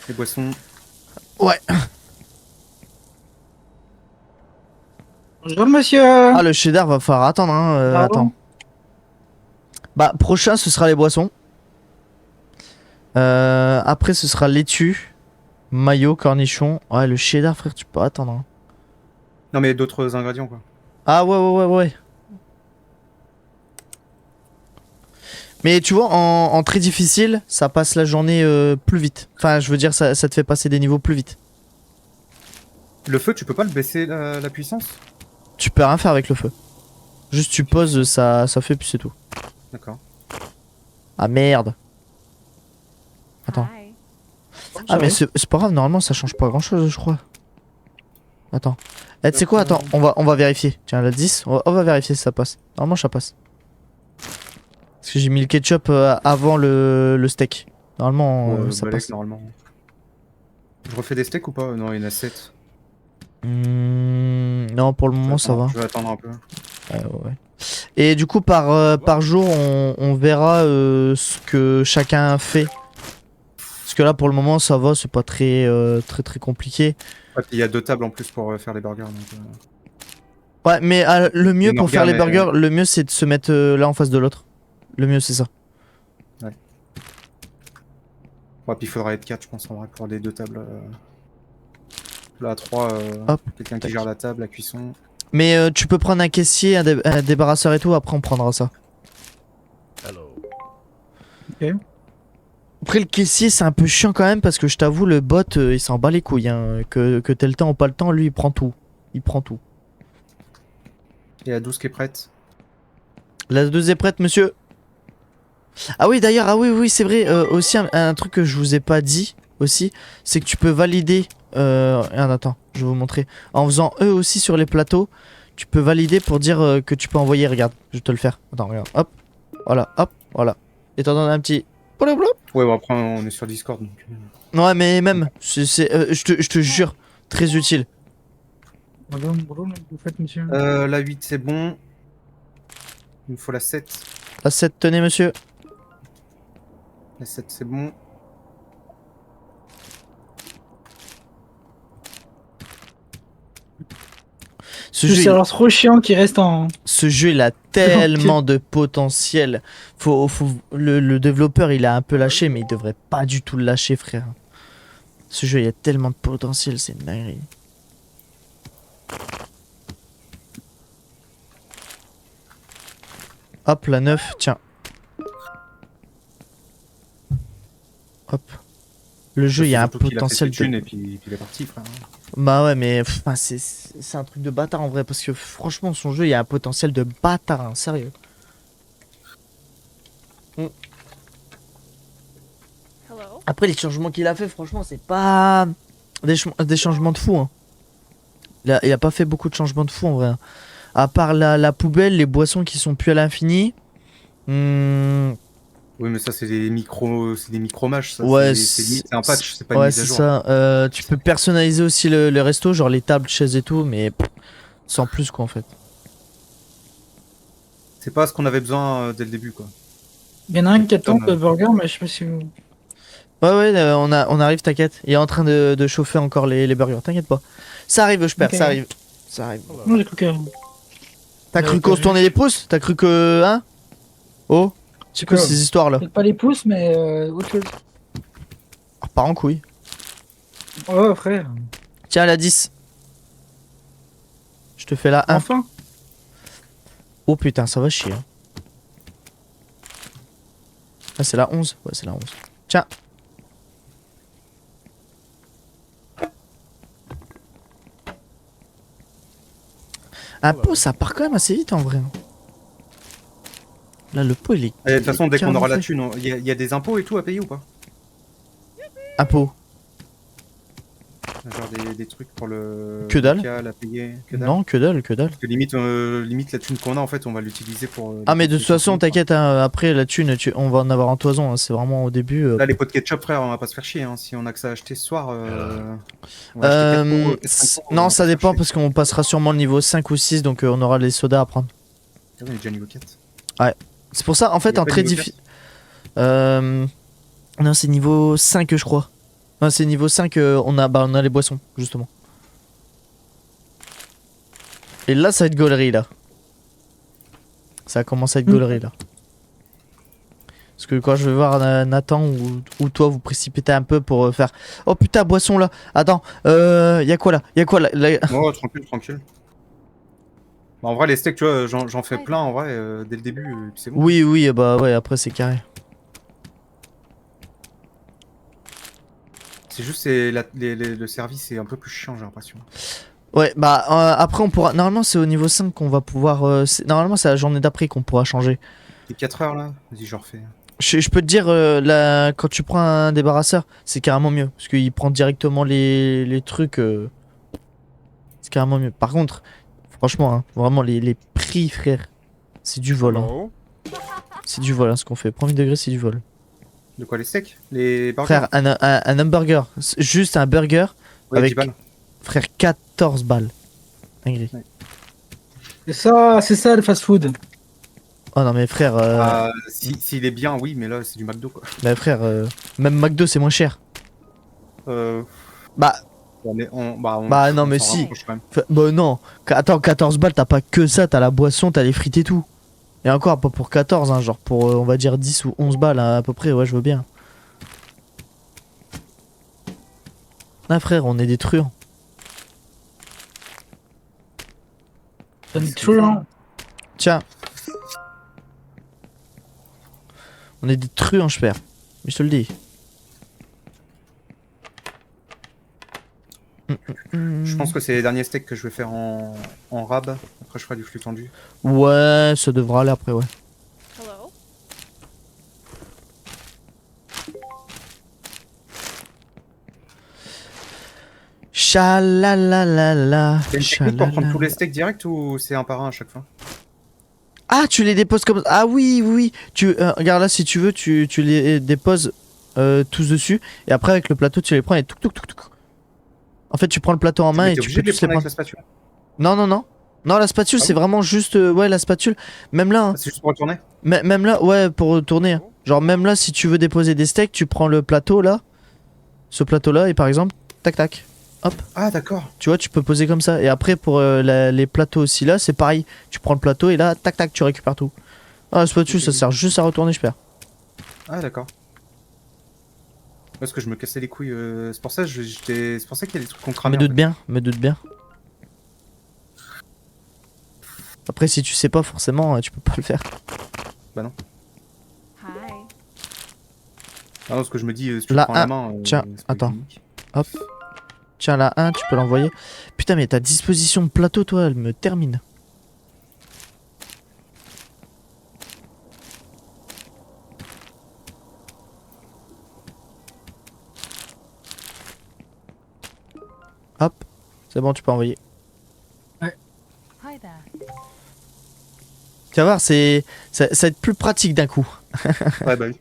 Les boissons. Ouais. Bonjour monsieur. Ah le cheddar va falloir attendre hein, Pardon. attends. Bah prochain ce sera les boissons. Après ce sera laitue, mayo, cornichon. Ouais le cheddar frère tu peux pas attendre hein. Non, mais d'autres ingrédients, quoi. Ah ouais. Mais tu vois en très difficile ça passe la journée plus vite. Enfin je veux dire ça te fait passer des niveaux plus vite. Le feu, tu peux pas le baisser la puissance? Tu peux rien faire avec le feu. Juste tu poses ça fait puis c'est tout. D'accord. Ah merde. Attends. Ah mais c'est pas grave, normalement ça change pas grand chose je crois. Attends. Eh tu sais quoi, attends, on va vérifier. Tiens la 10, on va vérifier si ça passe. Normalement ça passe. Parce que j'ai mis le ketchup avant le steak. Normalement ça balèque, passe. normalement. Je refais des steaks ou pas? Non, il y en a 7. Non pour le moment ça va. Je vais attendre un peu. Ouais. Et du coup par jour on verra ce que chacun fait. Parce que là pour le moment ça va, c'est pas très compliqué. Ouais, puis il y a 2 tables en plus pour faire les burgers. Donc, Ouais mais le mieux Et pour faire les Morgane, burgers, le mieux c'est de se mettre là en face de l'autre. Le mieux c'est ça. Ouais, puis il faudra être 4, je pense, en vrai, pour les 2 tables. Là, à 3, Hop, quelqu'un qui tac. gère la table, la cuisson. Mais tu peux prendre un caissier, un débarrasseur et tout, après on prendra ça. Ok. Après le caissier c'est un peu chiant quand même parce que je t'avoue le bot il s'en bat les couilles hein. Que t'aies le temps ou pas le temps, lui il prend tout. Il prend tout. Et la 12 qui est prête. La 2 est prête monsieur. Ah oui d'ailleurs, ah oui c'est vrai, aussi un truc que je vous ai pas dit aussi, c'est que tu peux valider, attends, je vais vous montrer. En faisant eux aussi sur les plateaux, tu peux valider pour dire que tu peux envoyer, regarde, je vais te le faire. Attends, regarde, hop, voilà. Et t'en donnes un petit... Ouais, bon, après on est sur Discord donc. Ouais mais même, je te jure, très utile. Bonjour, vous faites, monsieur. La 8 c'est bon. Il me faut la 7. La 7, tenez monsieur. La 7 c'est bon. C'est alors trop chiant qui reste en... Ce jeu il a tellement de potentiel. Le développeur il a un peu lâché mais il devrait pas du tout le lâcher frère. Ce jeu il a tellement de potentiel, c'est une dinguerie. Hop la 9, tiens. Hop. Le jeu il y a un potentiel de... et puis il est parti frère. Bah ouais mais c'est un truc de bâtard en vrai parce que franchement son jeu il y a un potentiel de bâtard hein, sérieux. Après les changements qu'il a fait franchement c'est pas des changements de fou hein. Il a pas fait beaucoup de changements de fou en vrai hein. À part la poubelle, les boissons qui sont plus à l'infini. Oui mais ça c'est des micro-mâches ça. Ouais, c'est un patch, c'est pas une mise à jour. Ça. Tu peux personnaliser aussi le resto, genre les tables, chaises et tout, mais sans plus quoi en fait. C'est pas ce qu'on avait besoin dès le début quoi. Il y en a un qui attend le burger mais je sais pas si vous... Ouais, on arrive, t'inquiète. Il est en train de chauffer encore les burgers, t'inquiète pas. Ça arrive, je perds, Okay. Ça arrive. Non, j'ai cru que... T'as cru qu'on se tournait les pouces? T'as cru que... Hein? Oh? C'est quoi ces histoires là? Peut-être pas les pouces mais autre chose. Ah, part en couille. Oh frère. Tiens la 10. Je te fais la 1. Enfin. Oh putain, ça va chier. Hein. Ah c'est la 11? Ouais c'est la 11. Tiens. Un pot ça part quand même assez vite en vrai. Là le pot il est... De toute façon dès qu'on aura la fait. thune, il y a des impôts et tout à payer ou pas? Un pot. Genre des trucs pour le Que dalle. local à payer. Que dalle. Non, que dalle. Parce que limite la thune qu'on a en fait on va l'utiliser pour... Ah mais de toute façon t'inquiète hein, après la thune on va en avoir en toison hein, c'est vraiment au début. Là les pots de ketchup frère on va pas se faire chier hein. Si on a que ça à acheter ce soir on va acheter 4 pots, non ça dépend parce qu'on passera sûrement le niveau 5 ou 6 donc on aura les sodas à prendre. On est déjà niveau 4. Ouais. C'est pour ça en fait en très difficile. Non c'est niveau 5 je crois. Non c'est niveau 5 on a les boissons justement. Et là ça va être gaulerie là. Ça commence à être gaulerie là. Parce que quand je vais voir Nathan ou toi vous précipitez un peu pour faire... Oh putain boisson là. Attends y'a quoi là? Oh tranquille. Bah, en vrai les steaks tu vois j'en fais plein en vrai dès le début c'est bon. Oui bah ouais après c'est carré. C'est juste le service est un peu plus chiant j'ai l'impression. Ouais bah après on pourra... Normalement c'est au niveau 5 qu'on va pouvoir... Normalement c'est la journée d'après qu'on pourra changer. Les 4 heures là, vas-y je refais. Je peux te dire quand tu prends un débarrasseur c'est carrément mieux. Parce qu'il prend directement les trucs. C'est carrément mieux. Par contre franchement hein, vraiment les prix frère. C'est du vol hein. C'est du vol hein, ce qu'on fait. Premier degré c'est du vol. De quoi les steaks? Les burgers? Frère un hamburger. Juste un burger ouais, avec... 10 balles. Frère 14 balles. Dinguerie. Ouais. C'est ça le fast-food. Oh non mais frère... S'il est bien oui mais là c'est du McDo quoi. Bah frère, même McDo c'est moins cher. Bah... Bah non mais si. Bah non. Attends 14 balles t'as pas que ça, t'as la boisson, t'as les frites et tout. Et encore pas pour 14 hein, genre pour on va dire 10 ou 11 balles hein, à peu près, ouais je veux bien. Ah frère on est des truands. J'en ai toujours un. Tiens. On est des truands, je perds. Mais je te le dis. Je pense que c'est les derniers steaks que je vais faire en rab. Après, je ferai du flux tendu. Ouais, ça devra aller après, ouais. Hello? Chalalalala. C'est une technique pour prendre tous les Chalalala. steaks direct ou c'est un par un à chaque fois? Ah, tu les déposes comme ça. Ah oui, oui, oui. Regarde là, si tu veux, tu les déposes tous dessus. Et après, avec le plateau, tu les prends et tout, tout, tout, tout. En fait, tu prends le plateau en main Mais et t'es tu obligé peux de les tous les prendre avec prendre. la spatule? Non, non, non. Non, la spatule, Ah c'est bon? vraiment juste. Ouais, la spatule. Même là, hein. Ah, c'est juste pour retourner? Même là, ouais, pour tourner. Hein. Genre, même là, si tu veux déposer des steaks, tu prends le plateau là. Ce plateau là, et par exemple, tac, tac. Hop. Ah, d'accord. Tu vois, tu peux poser comme ça. Et après, pour les plateaux aussi là, c'est pareil. Tu prends le plateau et là, tac, tac, tu récupères tout. Ah, la spatule, Ok. ça sert juste à retourner, je perds. Ah, d'accord. Parce que je me cassais les couilles. C'est pour ça, c'est pour ça qu'il y a des trucs qu'on Me cramait. en doute fait. bien, me doute bien. Après, si tu sais pas forcément, tu peux pas le faire. Hi. Ah non, parce que je me dis, si tu Là, le prends à un. la main. Tiens, c'est pas attends. unique. Hop. Tiens, là, 1, tu peux l'envoyer. Putain, mais ta disposition de plateau, toi, elle me termine. Hop. C'est bon, tu peux envoyer. Hi there. Tu vas voir, ça va être plus pratique d'un coup. Ouais, bah oui.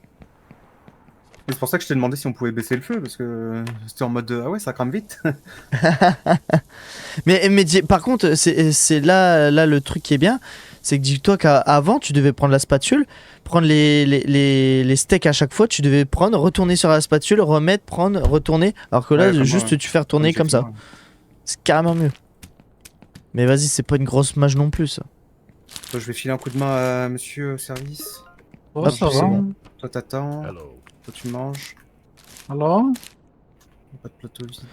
Et c'est pour ça que je t'ai demandé si on pouvait baisser le feu, parce que c'était en mode ah ouais, ça crame vite. Par contre, c'est là le truc qui est bien. C'est que dis-toi qu'avant, tu devais prendre la spatule, prendre les steaks à chaque fois, tu devais prendre, retourner sur la spatule, remettre, prendre, retourner. Alors que là, Ouais, comme juste moi, ouais. tu fais retourner comme ça. C'est carrément mieux. Mais vas-y, c'est pas une grosse mage non plus, ça. Je vais filer un coup de main à monsieur au service. Oh, Hop, ça c'est va. bon. Toi t'attends, toi tu manges. Alors? Pas de plateau visité.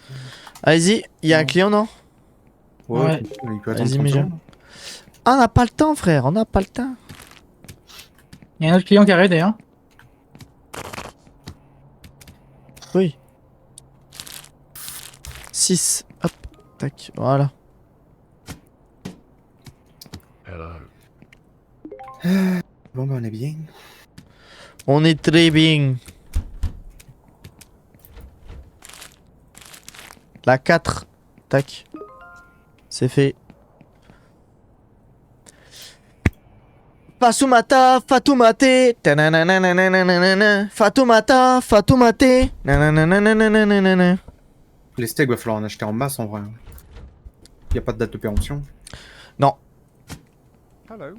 Allez-y, il y a un Non. client, non? Ouais. Il peut attendre Vas-y, 30 Méjean. secondes. Ah, on n'a pas le temps, frère, on n'a pas le temps. Il y a un autre client qui arrive d'ailleurs. Oui. 6. Hop, tac, voilà. Bon bah on est bien. On est très bien. La 4. Tac. C'est fait. Fatoumata, Fatoumate. Tananananananana. Fatoumata, Fatoumate. Nananananananana. Les steaks va falloir en acheter en masse en vrai. Y a pas de date de péremption. Non. Hello.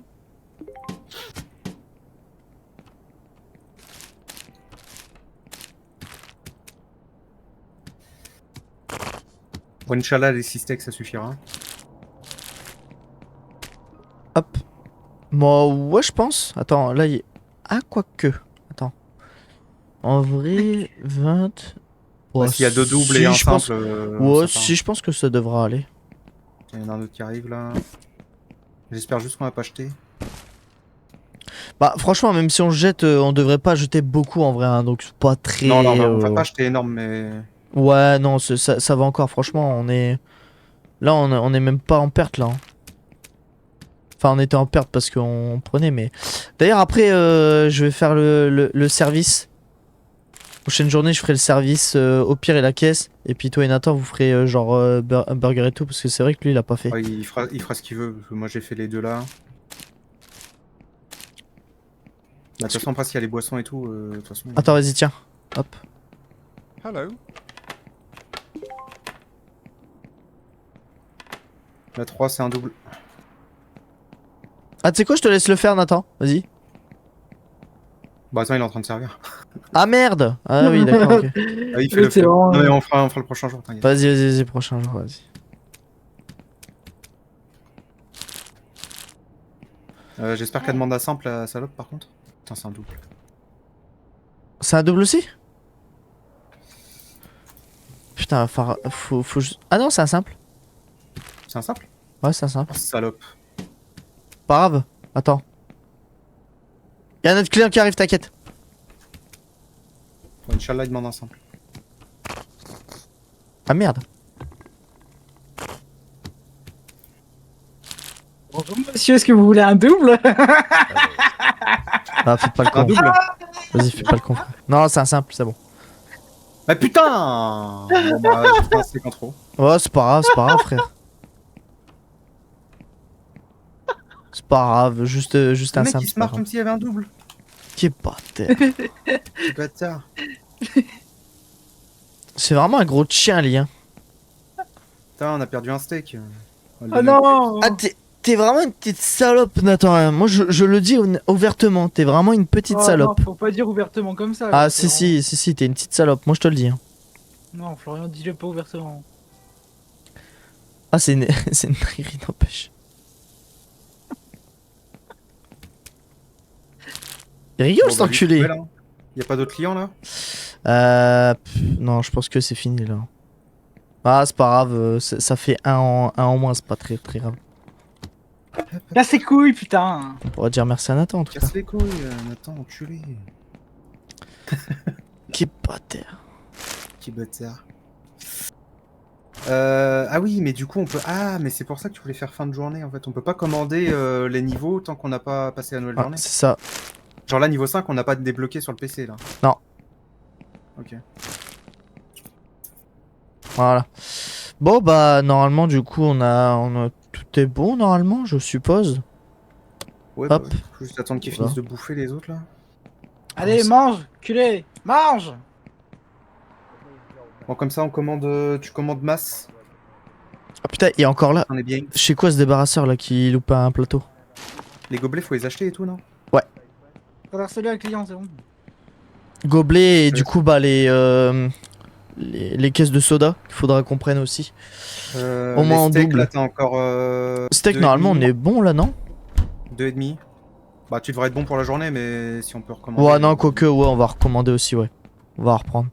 Bon, Inch'Allah, les 6 steaks ça suffira. Hop. Moi, ouais, je pense. Attends, là, il y a... Ah, quoique. Attends. En vrai, 20... Ouais, s'il y a deux doubles et un je pense... simple. Ouais, ça part. si, je pense que ça devra aller. Il y en a un autre qui arrive là. J'espère juste qu'on va pas jeter. Bah, franchement, même si on jette, on devrait pas jeter beaucoup en vrai, hein, donc c'est pas très... Non, non, on va pas jeter énorme, mais. Ouais, non, ça va encore, franchement, on est... Là, on est même pas en perte, là. Hein. Enfin, on était en perte parce qu'on prenait, mais... D'ailleurs, après, je vais faire le service. Prochaine journée, je ferai le service au pire et la caisse. Et puis toi et Nathan, vous ferez genre un burger et tout, parce que c'est vrai que lui, il a pas fait. Ouais, il fera ce qu'il veut, parce que moi j'ai fait les deux là. Bah, de toute façon, après, s'il y a les boissons et tout, de toute façon. Attends, vas-y, tiens. Hop. Hello. La 3, c'est un double. Ah, tu sais quoi, je te laisse le faire, Nathan. Vas-y. Bah, attends, il est en train de servir. Ah, merde. Ah oui, d'accord, ok. Ah, il fait le C'est feu. bon. Non, mais on fera le prochain jour, t'inquiète. Vas-y, prochain jour, vas-y. J'espère qu'elle demande à simple la salope par contre. Putain, c'est un double. C'est un double aussi? Putain, faut... Ah non, c'est un simple. C'est un simple? Ouais, c'est un simple. Oh, salope. pas grave. Attends. Y'a un autre client qui arrive, t'inquiète. Bon, Inch'Allah, il demande un simple. Ah merde. Bonjour monsieur, est-ce que vous voulez un double? Ah, fais pas le Un con. double. Vas-y, fais pas le con. Frère. Non, c'est un simple, c'est bon. Bah putain. Bon, bah, putain, c'est quand trop. Ouais, c'est pas grave, frère. C'est pas grave, juste Le un mec, simple. il se c'est pas marre grave. comme s'il y avait un double. Qui est pas terre. C'est bâtard. C'est vraiment un gros chien, lui. Hein. Putain, on a perdu un steak. Oh non. Ah, t'es vraiment une petite salope, Nathan. Hein. Moi, je le dis ouvertement. T'es vraiment une petite Oh salope. non, faut pas dire ouvertement comme ça. Ah, là, si, c'est si, t'es une petite salope. Moi, je te le dis. Hein. vraiment- Non, Florian, dis-le pas ouvertement. Ah, c'est une, c'est une dinguerie, n'empêche. Il rigole, cet enculé. Y a pas d'autres clients là? Non, je pense que c'est fini là. Ah, c'est pas grave, ça fait un en moins, c'est pas très très grave. Là, c'est couilles, putain. On pourrait dire merci à Nathan en tout cas. Casse les couilles, Nathan, enculé. Qui est pas terre. Qui bâtard. Ah oui, mais du coup, on peut. Ah, mais c'est pour ça que tu voulais faire fin de journée en fait. On peut pas commander les niveaux tant qu'on n'a pas passé la nouvelle Ah, journée. c'est ça. Genre là, niveau 5, on n'a pas débloqué sur le PC là. Non. Ok. Voilà. Bon bah normalement du coup on a tout est bon normalement je suppose. Ouais, Hop. bah, ouais. Faut juste attendre qu'ils Voilà. finissent de bouffer les autres là. Allez, c'est- mange, culé, mange. Bon, comme ça, on commande. Tu commandes masse. Ah putain il est encore là. On est bien. Chez quoi ce débarrasseur là qui loupe un plateau? Les gobelets, faut les acheter et tout, non? T'as harcelé un client, c'est bon. Gobelet et du Ouais. coup bah les caisses de soda qu'il faudra qu'on prenne aussi. Au moins les en steaks, double. Là, t'as encore. Steak deux normalement et on demi. est bon là non? 2,5. Bah, tu devrais être bon pour la journée, mais si on peut recommander. Ouais non quoique ouais on va recommander aussi ouais. On va reprendre.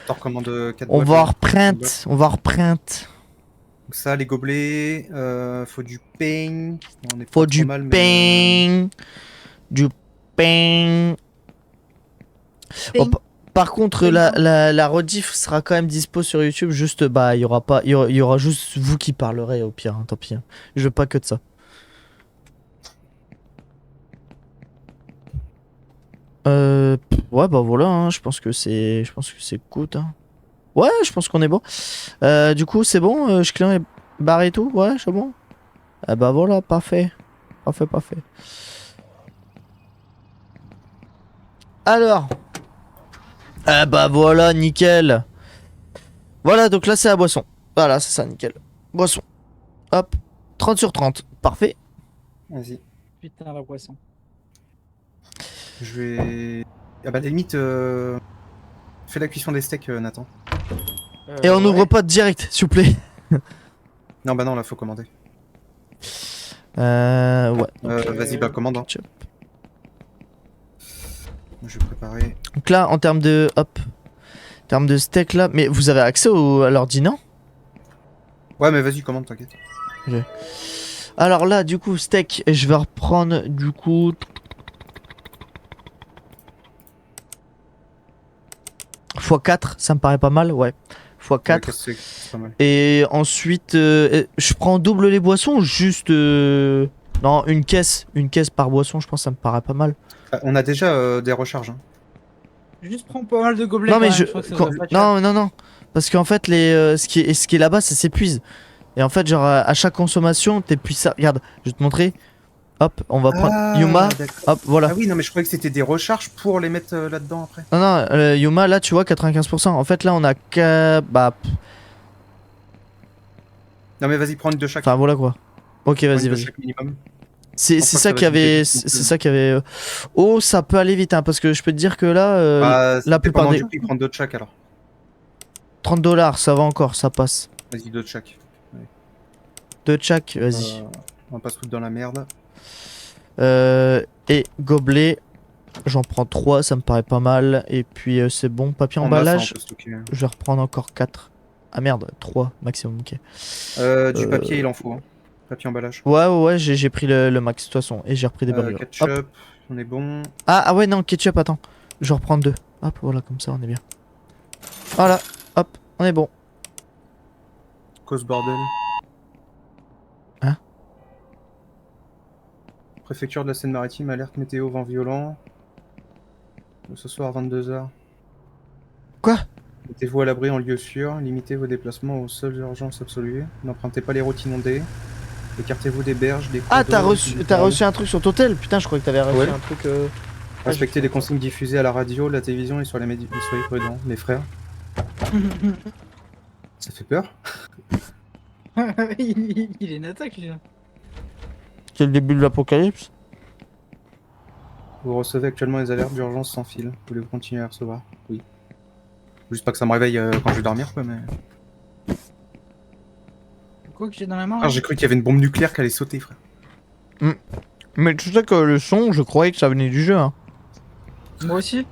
T'en recommandes 4 On va reprendre. On va reprendre. Donc ça, les gobelets, faut du pain. On est pas Faut trop du mal, mais, pain. Du pain. Oh, par contre, la rediff sera quand même dispo sur YouTube. Juste, bah, il y aura pas, il y aura juste vous qui parlerez au pire. Hein, tant pis. Hein. Je veux pas que de ça. Ouais, bah voilà. Hein, je pense que c'est good. Hein. Ouais, je pense qu'on est bon. Du coup, c'est bon. Je client est barré et tout. Ouais, c'est bon. Bah voilà, parfait. Parfait. Alors. Ah bah voilà, nickel. Voilà, donc là c'est la boisson. Voilà, c'est ça, nickel. Boisson. Hop. 30 sur 30. Parfait. Vas-y. Putain, la poisson. Je vais. Ah bah, à la limite, fais la cuisson des steaks, Nathan. Et on n'ouvre pas direct, s'il vous plaît. Non, bah non, là, faut commander. Ouais. Vas-y, bah, commande. Hein. ketchup. Je vais préparer. Donc là, en termes de. Hop. En termes de steak là. Mais vous avez accès à l'ordi, non? Ouais, mais vas-y, commande, t'inquiète. Alors là, du coup, steak, je vais reprendre du coup. x4, ça me paraît pas mal, ouais. x4. Ouais, c'est pas mal. Et ensuite, je prends double les boissons ou juste. Non, une caisse par boisson, je pense que ça me paraît pas mal. On a déjà des recharges. Hein. Juste prends pas mal de gobelets. Non, mais quand je. même, crois que ça quand- doit pas être cher. Non. Parce qu'en fait, ce qui est là-bas, ça s'épuise. Et en fait, genre, à chaque consommation, t'épuises ça. Regarde, je vais te montrer. Hop, on va prendre Yuma. d'accord. Hop, voilà. Ah oui, non, mais je croyais que c'était des recharges pour les mettre là-dedans après. Non, Yuma, là, tu vois, 95%. En fait, là, on a qu'à. Bah. Non, mais vas-y, prends une de chaque. Enfin, voilà quoi. Ok, Prends une vas-y, de vas-y. chaque minimum. C'est pense pas ça que qui ça va avait. vite, C'est donc, ça qui avait. Oh, ça peut aller vite, hein, parce que je peux te dire que là, Bah, la plupart des. du prix, prends deux de chaque alors. 30$, ça va encore, ça passe. Vas-y, deux de chaque. Deux de chaque, vas-y. On va pas se foutre dans la merde. Et gobelet, j'en prends 3, ça me paraît pas mal. Et puis c'est bon, papier En masse, emballage, on peut stocker. je vais reprendre encore 4. Ah merde, 3 maximum, ok. Du papier, il en faut. Hein. Papier emballage. Ouais, j'ai pris le max de toute façon. Et j'ai repris des burgers. Hop. Ketchup, on est bon. Ah ouais, non, ketchup, attends. Je vais reprendre 2. Hop, voilà, comme ça, on est bien. Voilà, hop, on est bon. Cause bordel. Hein? Préfecture de la Seine-Maritime, alerte météo, vent violent. Ce soir, 22h. Quoi? Mettez-vous à l'abri en lieu sûr. Limitez vos déplacements aux seules urgences absolues. N'empruntez pas les routes inondées. Écartez-vous des berges, des cours Ah, d'eau, t'as reçu un truc sur ton tel? Putain, je croyais que t'avais reçu Ouais. un truc. Respectez les consignes diffusées à la radio, la télévision et sur les médias. Soyez prudents, mes frères. Ça fait peur. Il est une attaque, lui. C'est le début de l'apocalypse. Vous recevez actuellement les alertes d'urgence sans fil. Voulez-vous continuer à recevoir? Oui. Juste pas que ça me réveille quand je vais dormir, quoi, mais... Quoi que j'ai dans la main? Ah, j'ai cru qu'il y avait une bombe nucléaire qui allait sauter, frère. Mais tu sais que le son, je croyais que ça venait du jeu. Hein. Moi aussi.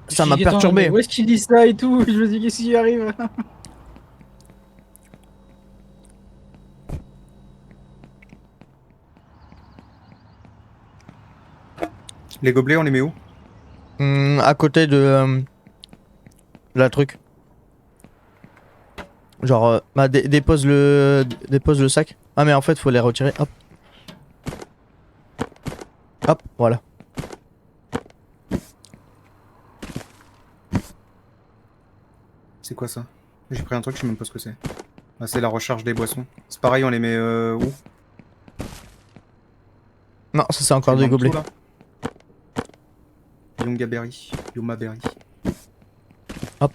Ça Je m'a dis, attends, perturbé. mais où est-ce qu'il dit ça et tout? Je me dis, qu'est-ce qui lui arrive? Les gobelets, on les met où? À côté de la truc. Genre, bah, dépose le sac. Ah, mais en fait, faut les retirer. Hop. Hop, voilà. C'est quoi ça? J'ai pris un truc, je sais même pas ce que c'est. Ah, c'est la recharge des boissons. C'est pareil, on les met où? Non, ça c'est encore des gobelets. Yonga Berry. Yoma Berry. Hop.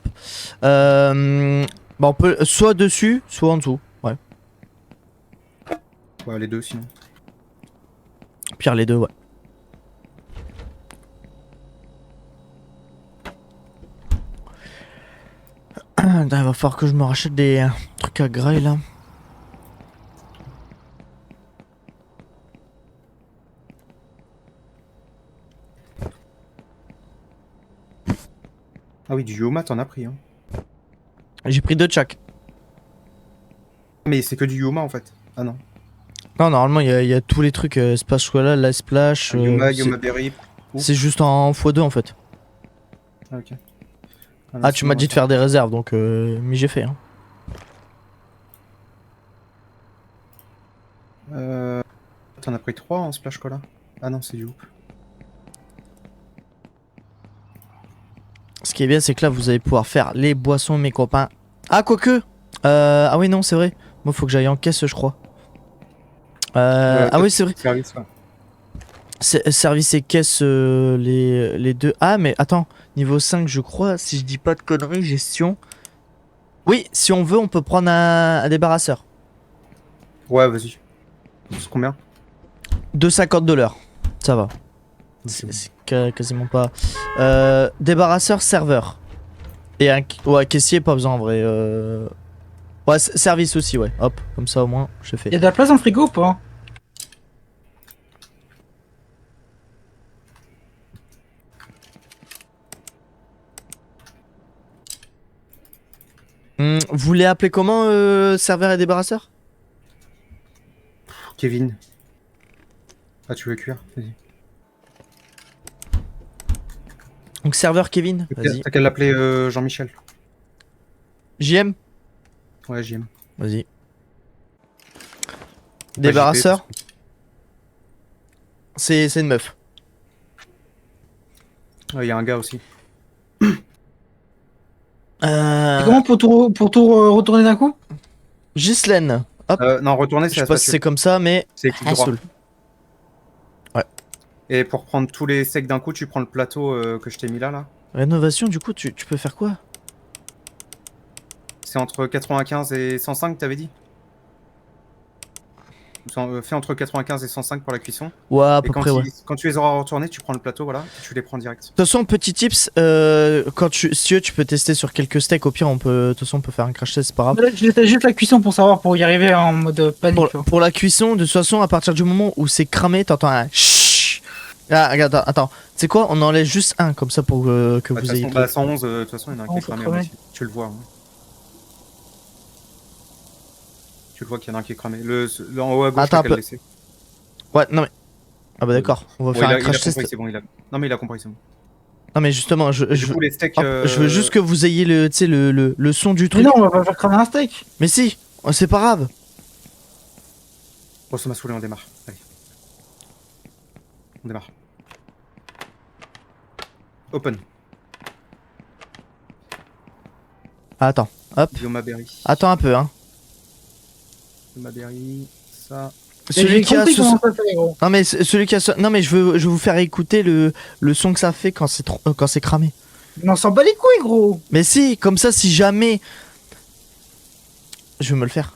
Bah, on peut soit dessus, soit en dessous. Ouais. Ouais, les deux sinon. Pire les deux, ouais. Il va falloir que je me rachète des trucs à graille là. Ah oui, du Yoma, t'en as pris, hein. J'ai pris 2 de chaque. Mais c'est que du Yoma en fait. Ah non. Non, normalement il y a tous les trucs Splash Squala, la Splash. Yoma Berry. C'est juste en x2 en fait. Ah, ok. Ah, tu m'as dit de faire des réserves donc mais j'ai fait. Hein. T'en as pris 3 en Splash Cola? Ah non, c'est You. Ce qui est bien, c'est que là, vous allez pouvoir faire les boissons, mes copains. Ah, quoique ah oui, non, c'est vrai. Moi, faut que j'aille en caisse, je crois. Ouais, ah oui, c'est vrai. Service, ouais. Service et caisse, les deux. Ah, mais attends. Niveau 5, je crois, si je dis pas de conneries, gestion. Oui, si on veut, on peut prendre un débarrasseur. Ouais, vas-y. C'est combien? 2,50 de l'heure. Ça va. C'est bon. C'est quasiment pas. Débarrasseur, serveur. Et un ouais, caissier, pas besoin en vrai. Ouais, service aussi, ouais. Hop, comme ça au moins, je fais. Y'a de la place dans le frigo ou pas? Vous voulez appeler comment serveur et débarrasseur? Kevin. Ah, tu veux cuire? Vas-y. Donc serveur Kevin, vas-y. T'as qu'à l'appeler Jean-Michel. JM. Ouais, JM. Vas-y. Débarrasseur. C'est une meuf. Ouais, y a un gars aussi. Et comment pour tout retourner d'un coup? Ghislaine. Hop. Non, retourner, Je c'est sais la pas si c'est spatule. comme ça, mais. C'est clic droit. Saoul. Ouais. Et pour prendre tous les steaks d'un coup, tu prends le plateau que je t'ai mis là. Rénovation, du coup, tu peux faire quoi? C'est entre 95 et 105, t'avais dit? Fais entre 95 et 105 pour la cuisson. Ouais, à Et peu près, ouais. De quand tu les auras retournés, tu prends le plateau, voilà, et tu les prends direct. toute façon, petit tips, si tu peux tester sur quelques steaks. Au pire, de toute façon, on peut faire un crash test, c'est pas grave. Là, je laisse juste la cuisson pour savoir, pour y arriver en mode panique. Pour la cuisson, de toute façon, à partir du moment où c'est cramé, t'entends un chut. Ah, regarde, attends. Tu sais quoi? On enlève juste un, comme ça, pour que De vous ayez. toute façon, 111, de toute façon, il y en a un qui est faut cramé à crever. moitié. Tu le vois. Hein. Tu le vois qu'il y en a un qui est cramé. En haut à gauche, Attends un t'as qu'à peu. le laisser. Ouais, non mais. Ah bah d'accord, on va Bon, faire il un a crash compris, test. c'est bon. Non, mais il a compris, c'est bon. Non mais justement, Et du coup, les steaks. je veux juste que vous ayez le, tu sais, le son du Mais truc. non, on va pas faire cramer un steak. Mais si, c'est pas grave. Oh, ça m'a saoulé, on démarre. Allez. On démarre. Open. Ah, attends, hop. Yoma Berry. Attends un peu, hein. Yoma Berry, ça. Celui qui a compris ce comment son... ça fait, gros. Non mais celui qui a ce... Non mais je veux vous faire écouter le son que ça fait quand c'est cramé. Mais on s'en bat les couilles, gros. Mais si, comme ça, si jamais... Je vais me le faire.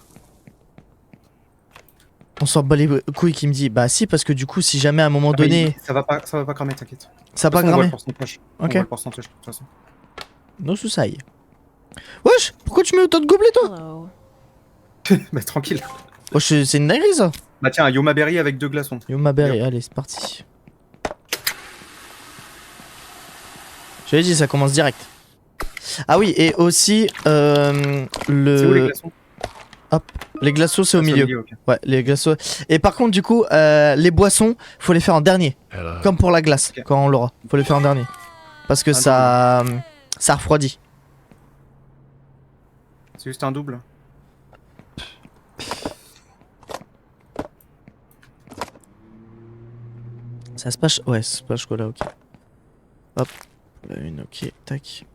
On s'en bat les couilles qui me dit, bah si, parce que du coup, si jamais à un moment donné... Ça va pas cramer, t'inquiète. Ça va pas On voit cramer. le pourcentage. On Ok. voit le pourcentage, de toute façon. No suicide. Wesh, pourquoi tu mets autant de gobelets, toi? Hello. Bah, tranquille. Wesh, c'est une dinguerie, ça. Bah, tiens, un Yoma Berry avec 2 glaçons. Yo ma berry, allez, c'est parti. J'avais dit, ça commence direct. Ah oui, et aussi, C'est où les le... glaçons? Les glaçons, c'est au Ah, milieu. ok. Ouais, les glaçons. Et par contre, du coup, les boissons, faut les faire en dernier. Comme pour la glace, Ok. quand on l'aura. Faut les faire en dernier. Parce que ça refroidit. C'est juste un double. Ça se passe. Ouais, c'est pas chocolat, ok. Hop. La une, ok, tac.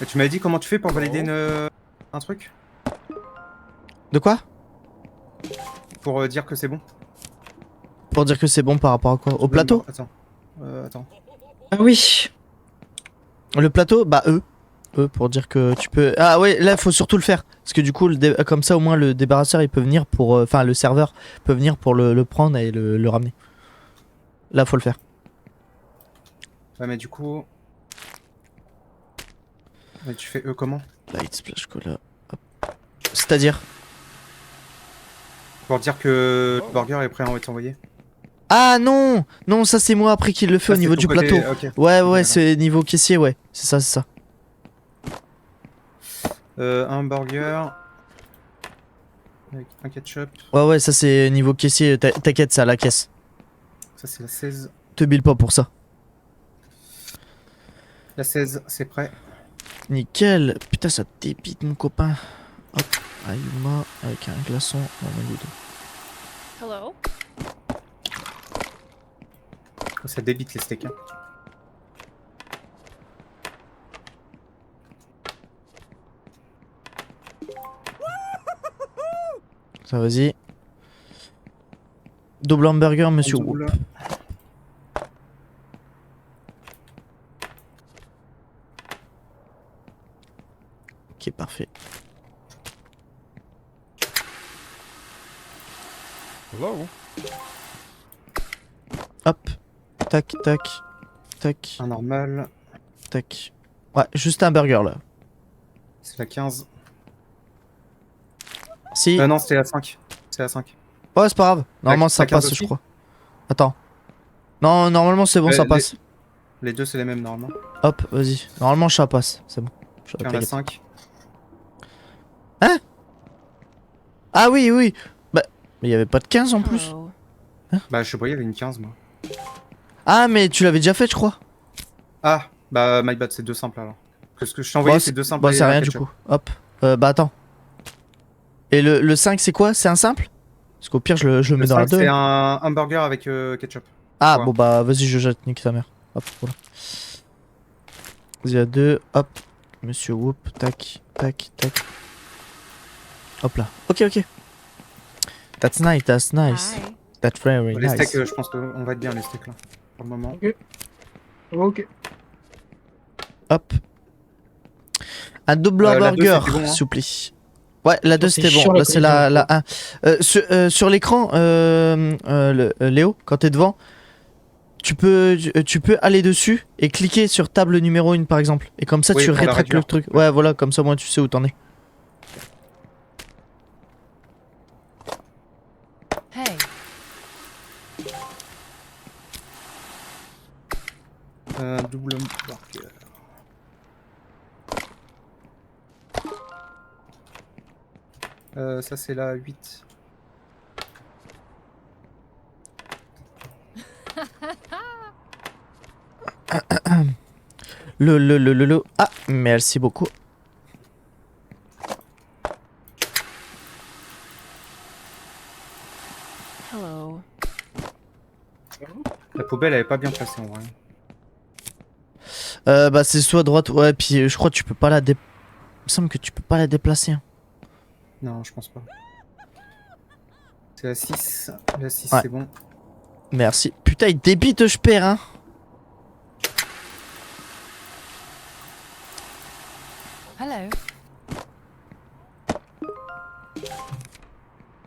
Et tu m'avais dit comment tu fais pour valider un truc? De quoi? Pour dire que c'est bon? Pour dire que c'est bon par rapport à quoi? Au plateau? Attends. Attends. Ah oui. Le plateau? Bah, eux, pour dire que tu peux. Ah ouais, là, faut surtout le faire. Parce que du coup, comme ça, au moins, le débarrasseur, il peut venir pour. Enfin, le serveur peut venir pour le prendre et le ramener. Là, faut le faire. Ouais, mais du coup. Mais tu fais comment? Light splash cola. Hop. C'est-à-dire? Pour dire que le burger est prêt à être envoyé? Ah non! Non, ça, c'est moi après qui le fait Ah, au c'est niveau ton du côté, plateau. ok. Ouais, Ok, c'est niveau caissier, ouais. C'est ça, c'est ça. Un burger. Avec un ketchup. Ouais, ça, c'est niveau caissier. T'inquiète, c'est à la caisse. Ça, c'est la 16. Te bille pas pour ça. La 16, c'est prêt. Nickel. Putain, ça dépite, mon copain. Hop. Ayuma avec un glaçon dans le goût. Hello. Ça débite les steaks. Hein. Ça, vas-y. Double hamburger, monsieur Double. Whoop. Ok, parfait. Hello. Hop. Tac, tac. Tac, Un normal. tac. Ouais, juste un burger là. C'est la 15. Si. Non, c'était la 5. C'est la 5. Ouais, c'est pas grave. Normalement, ça la 15 passe, aussi je crois. Attends. Non, normalement, c'est bon, ça passe. Les deux, c'est les mêmes normalement. Hop, vas-y. Normalement, ça passe. C'est bon. Tiens, la 5. Hein? Ah oui, oui. Bah, mais il y avait pas de 15 en plus. Hello. Bah, je sais pas, il y avait une 15 moi. Ah, mais tu l'avais déjà fait, je crois. Ah, bah, my bad, c'est deux simples alors. Parce que je t'ai envoyé, c'est deux simples. Bah, et c'est un rien du ketchup. coup. Hop. Bah, attends. Et le 5, c'est quoi? C'est un simple? Parce qu'au pire, je le mets Le dans la 5, 2. c'est un hamburger avec ketchup. Ah, Ouais. bon, bah, vas-y, je jette, nique ta mère. Hop, voilà. Vas-y, à 2. Hop. Monsieur Whoop. Tac, tac, tac. Hop là. Ok, ok. That's nice, that's nice. Hi. That's very Les nice. steaks, je pense qu'on va être bien les steaks là. Pour le moment. Ok. Hop. Un double La deux, hamburger, c'était bon, hein. s'il vous plaît. Ouais, la 2 c'est c'était bon. chiant, Là, la c'est collision, la 1. Sur l'écran, Léo, quand t'es devant, tu peux aller dessus et cliquer sur table numéro 1 par exemple. Et comme ça, Oui, tu pour la rétractes le réduire. truc. Ouais, voilà, comme ça, moi, tu sais où t'en es. Hey. Double hamburger. Ça c'est la 8. Le. Ah, merci beaucoup. Hello. La poubelle elle est pas bien placée en vrai. Bah c'est soit droite, ouais, puis je crois que tu peux pas la dé... Il me semble que tu peux pas la déplacer. Hein. Non, je pense pas. C'est la 6. La 6 Ouais. c'est bon. Merci. Putain, il débite, je perds, hein. Hello.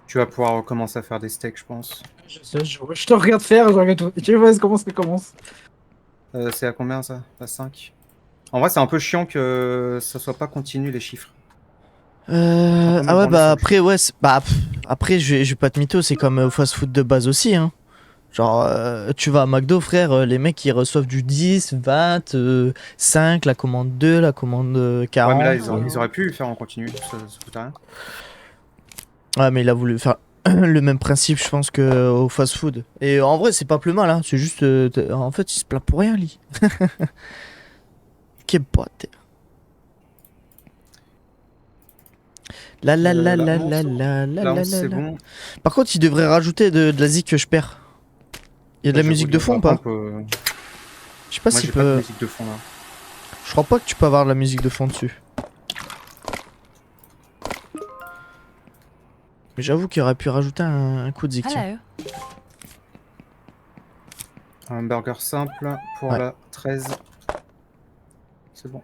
Tu vas pouvoir recommencer à faire des steaks, je pense. Je sais, je te regarde faire, je regarde tout. Tu vois comment ça commence. C'est à combien ça? À 5. En vrai, c'est un peu chiant que ça soit pas continu les chiffres. peu mal Ah ouais, branlé bah sur le après, ouais, bah après, je vais pas te mytho, c'est comme au fast-food de base aussi, hein. Genre, tu vas à McDo, frère, les mecs ils reçoivent du 10, 20, 5, la commande 2, la commande Ouais, 40. mais là, ils auraient pu le faire en continu, ça coûte rien. Ouais, mais il a voulu faire le même principe, je pense, que au fast-food. Et en vrai, c'est pas plus mal, hein. C'est juste. En fait, il se plaint pour rien, lui. Quel pote. La la la la la la la La la 11, la c'est la. bon. Par contre, il devrait rajouter de la zik que je perds. Il y a de la J'avoue, musique de fond ou après, pas? on peut- Je sais pas Moi, s'il j'ai pas de peut. musique de fond là. Je crois pas que tu peux avoir de la musique de fond dessus. Mais j'avoue qu'il aurait pu rajouter un coup de zik. tiens. Hello. Un burger simple pour Ouais. la 13. C'est bon.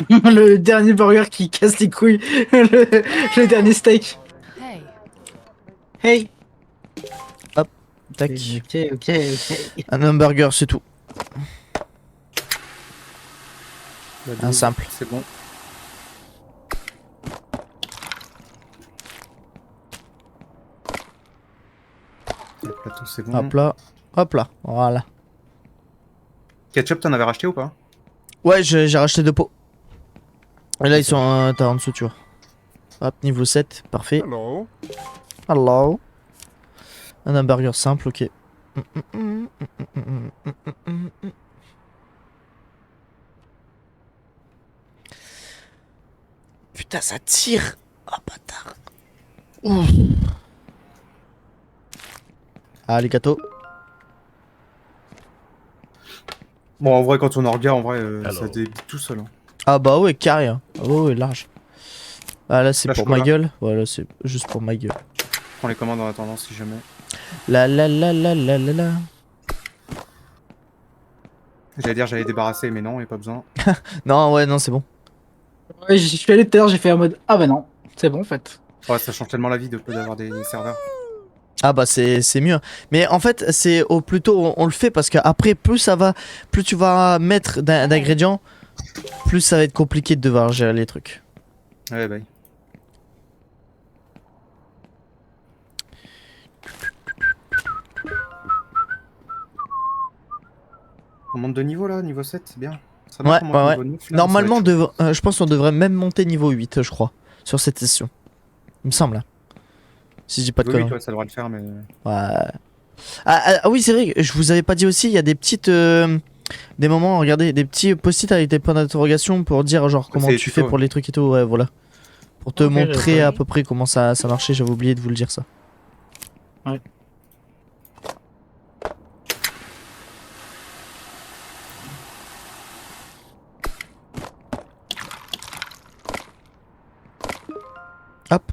Le dernier burger qui casse les couilles. Le dernier steak. Hey. Hey. Tac. Ok. Un hamburger, c'est tout. La Un 12, simple. C'est bon. Le plateau, c'est bon. Hop là. Hop là. Voilà. Ketchup, t'en avais racheté ou pas? Ouais, j'ai racheté 2 pots. Et là, ils sont t'as en dessous, tu vois. Hop, niveau 7. Parfait. Hello. Hello. Un hamburger simple, ok. Putain, ça tire. Oh, bâtard. Ouf. Ah, les gâteaux. Bon, en vrai, quand on en regarde, en vrai, ça Hello. débite tout seul. Hein. Ah bah ouais, carré. Hein. Ah ouais, large. Ah là, c'est Lâche pour quoi, ma là gueule. Voilà, c'est juste pour ma gueule. Prends les commandes en attendant si jamais. La la la la la la la. J'allais dire, j'allais débarrasser, mais non, il a pas besoin. Non, ouais, non, c'est bon. Ouais, je suis allé tout à l'heure, j'ai fait en mode ah bah non, c'est bon en fait. Ouais, ça change tellement la vie d'avoir des serveurs. Ah bah c'est mieux. Mais en fait, c'est au plus tôt on le fait parce qu'après, plus ça va, plus tu vas mettre d'ingrédients, plus ça va être compliqué de devoir gérer les trucs. Ouais, bah. On monte de niveau là, niveau 7, c'est bien. Ça Ouais, qu'on monte ouais, niveau 9, là, mais Normalement, ça va être je pense qu'on devrait même monter niveau 8, je crois, sur cette session. Il me semble. Hein. Si je dis pas de chaud. Oui, conneries. toi, ça devrait le faire, mais. Ouais. Ah oui, c'est vrai, je vous avais pas dit aussi, il y a des petites. Des moments, regardez, des petits post-it avec des points d'interrogation pour dire genre comment C'est les tu tutos, fais pour les trucs et tout, ouais, voilà. Pour te Ok, montrer j'avais à pas peu près comment ça marchait, j'avais oublié de vous le dire ça. Ouais. Hop.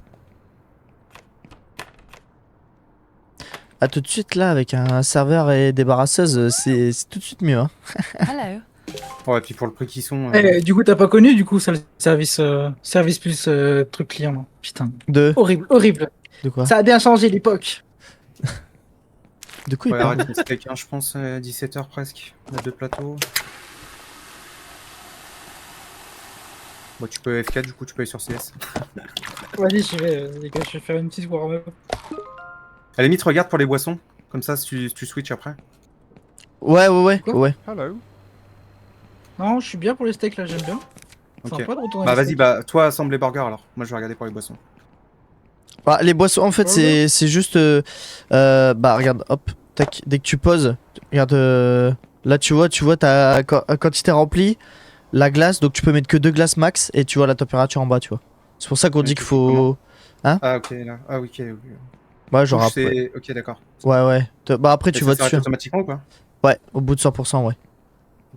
À tout de suite là, avec un serveur et débarrasseuse, c'est tout de suite mieux. Hein. Hello. Ouais, et puis pour le prix qu'ils sont. Du coup t'as pas connu du coup ça le service service plus truc client là. Putain. De Horrible. quoi Ça a bien changé l'époque. De quoi il Ouais, parle arrête, c'était quelqu'un, je pense, 17h presque. On a 2 plateaux. Bon, tu peux F4, du coup, tu peux aller sur CS. Vas-y, je vais faire une petite warm-up. À la limite, regarde pour les boissons. Comme ça, si tu switches après. Ouais. Hello. Non, je suis bien pour les steaks là, j'aime bien. Ok. Sympa de retourner Bah, les vas-y, steaks. bah, toi, assemble les burgers alors. Moi, je vais regarder pour les boissons. Bah, les boissons, en fait, Ouais, c'est juste. Bah, regarde, hop, tac, dès que tu poses, regarde, là, tu vois, ta quantité remplie, la glace, donc tu peux mettre que 2 glaces max, et tu vois la température en bas, tu vois. C'est pour ça qu'on Mais dit tu qu'il fais comment faut. Hein? Ah, ok, là. Ah, ok. Ouais, genre Touche, après. c'est... Ok, d'accord. Ouais. Bah, après, Et tu ça vas s'arrête dessus. automatiquement ou pas? Ouais, au bout de 100%, ouais.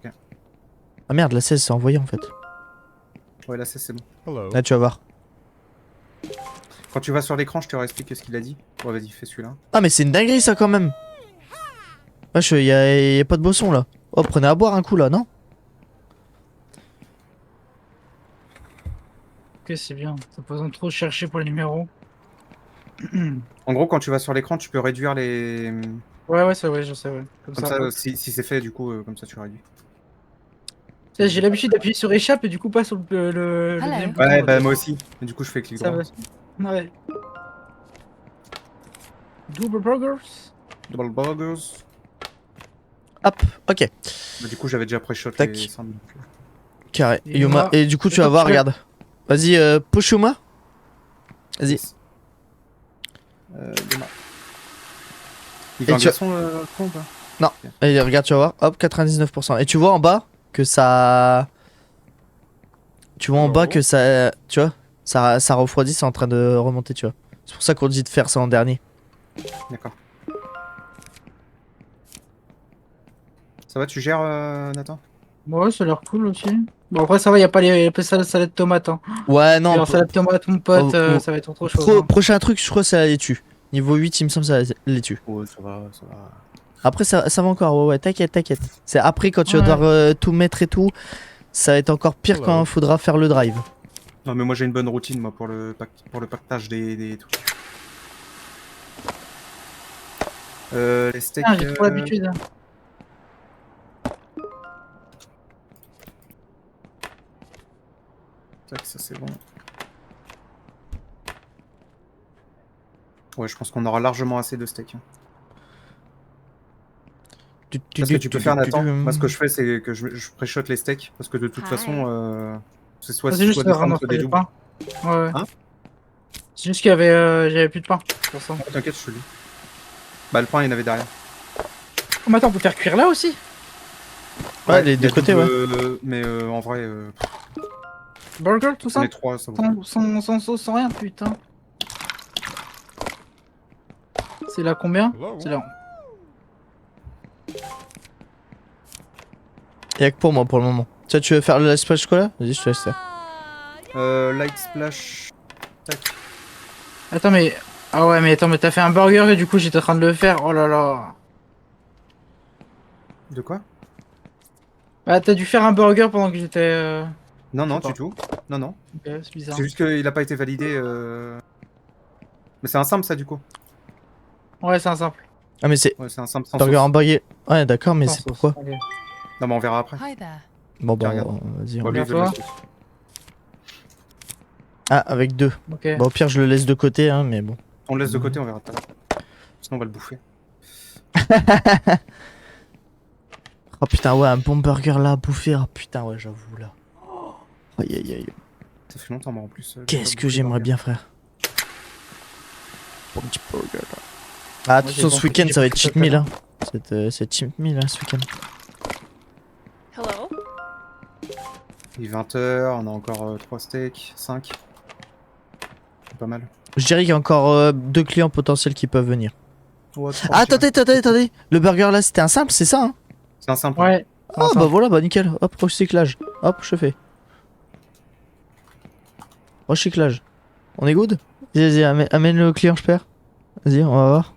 Ok. Ah merde, la 16 c'est envoyé en fait. Ouais, là, c'est bon. Hello. Là, tu vas voir. Quand tu vas sur l'écran, je te réexplique ce qu'il a dit. Ouais, vas-y, fais celui-là. Ah, mais c'est une dinguerie ça quand même. Wesh, y a pas de boisson là. Oh, prenez à boire un coup là, non? Ok, c'est bien. Ça pas besoin de trop chercher pour les numéros. En gros, quand tu vas sur l'écran, tu peux réduire les... Ouais, c'est vrai, je sais, ouais. Comme Comme ça, ça, hop. si c'est fait, du coup, comme ça, tu réduis. Tu sais, j'ai l'habitude d'appuyer sur échappe et du coup pas sur le Hello. deuxième bouton. Ouais, là, bah, de- moi aussi. Et du coup, je fais clic Ça droit. va. Ouais. Double burgers. Double burgers. Hop, ok. Bah, du coup, j'avais déjà pré-shot Tac. les 5 minutes. Carré. Et Yuma. moi- Et du coup, tu Et vas toi, voir, tu vas- regarde. Vas-y, push Yuma. Vas-y. Yes. Demain. Il veut Et un tu- glaçon, con ou pas? Et regarde, tu vas voir. Hop, 99%. Et tu vois en bas que ça. Tu vois en bas que ça. Tu vois ça refroidit, c'est en train de remonter, tu vois. C'est pour ça qu'on dit de faire ça en dernier. D'accord. Ça va, tu gères, Nathan? Ouais, ça a l'air cool aussi. Bon, après, ça va, y a pas les salade de tomate. Hein. Ouais, non. Alors, salade de tomate, mon pote, oh. ça va être autre chose. Hein. Prochain truc, je crois, c'est la laitue. Niveau 8, il me semble, c'est la laitue. Ouais, ça va, ça va. Après, ça va encore, ouais, t'inquiète. C'est après, quand tu vas Ouais. devoir tout mettre et tout, ça va être encore pire quand il faudra faire le drive. Non, mais moi, j'ai une bonne routine, moi, pour le pactage des trucs. Les steaks... Ah, j'ai trop l'habitude. Tac, ça, c'est bon. Ouais, je pense qu'on aura largement assez de steaks. Hein. Qu'est-ce que tu peux faire, Nathan? Moi, ce que je fais, c'est que je pré-shot les steaks. Parce que de toute façon, c'est soit C'est juste des rendre simples, soit des du doubles. pain. Ouais. Hein? C'est juste qu'il y avait, j'avais plus de pain. Pour ça. Oh, t'inquiète, je te le dis. Bah, le pain, il y en avait derrière. Oh, mais attends, on peut faire cuire là aussi. Ouais, les il y a deux côtés, ouais. Mais en vrai, Burger, tout ça on est 3, ça vaut. sans sauce, sans rien, putain. C'est là combien? Hello. C'est là. Y'a que pour moi pour le moment. Tiens, tu veux faire le splash cola? Vas-y, je te laisse faire. Light splash. Tac. Attends, mais. Ah ouais, mais attends, mais t'as fait un burger et du coup j'étais en train de le faire. Oh là là. De quoi? Ah, t'as dû faire un burger pendant que j'étais. Non, Je non, sais pas. du tout. Non, non. Ok, c'est bizarre. C'est juste qu'il a pas été validé. Mais c'est un simple, ça, du coup. Ouais, c'est un simple. Ah, mais c'est Ouais, c'est un simple sans burger sauce. hamburger. Ouais, d'accord, mais Sans c'est sauce. pourquoi? Ok. Non, mais on verra après. Hi there. Bon, bah, Tiens, regarde. vas-y. Bon, on- lui, il veut de la Regarde-toi. sauce. Ah, avec 2. Ok. Bon, au pire, je le laisse de côté, hein, mais bon. On le laisse de côté, on verra tout à l'heure. Sinon, on va le bouffer. Oh putain, ouais, un bon burger là à bouffer. Oh putain, ouais, j'avoue là. Aïe. Ça fait longtemps, moi, en plus. Qu'est-ce j'ai que pas j'aimerais bouffé bien, frère. Bon petit burger là. Ah, Moi, attention, j'ai ce pas- week-end, j'ai ça va pas être fait cheat ça meal, hein. C'est cheat meal, hein, ce week-end. Hello. Il est 20h, on a encore 3 steaks, 5. C'est pas mal. Je dirais qu'il y a encore 2 clients potentiels qui peuvent venir. Ouais, Ah, attendez. Le burger là, c'était un simple, c'est ça, hein? C'est un simple. Ouais. Ah, bah voilà, bah nickel. Hop, recyclage. Hop, je fais. Recyclage. On est good? Vas-y, amène le client, je perds. Vas-y, on va voir.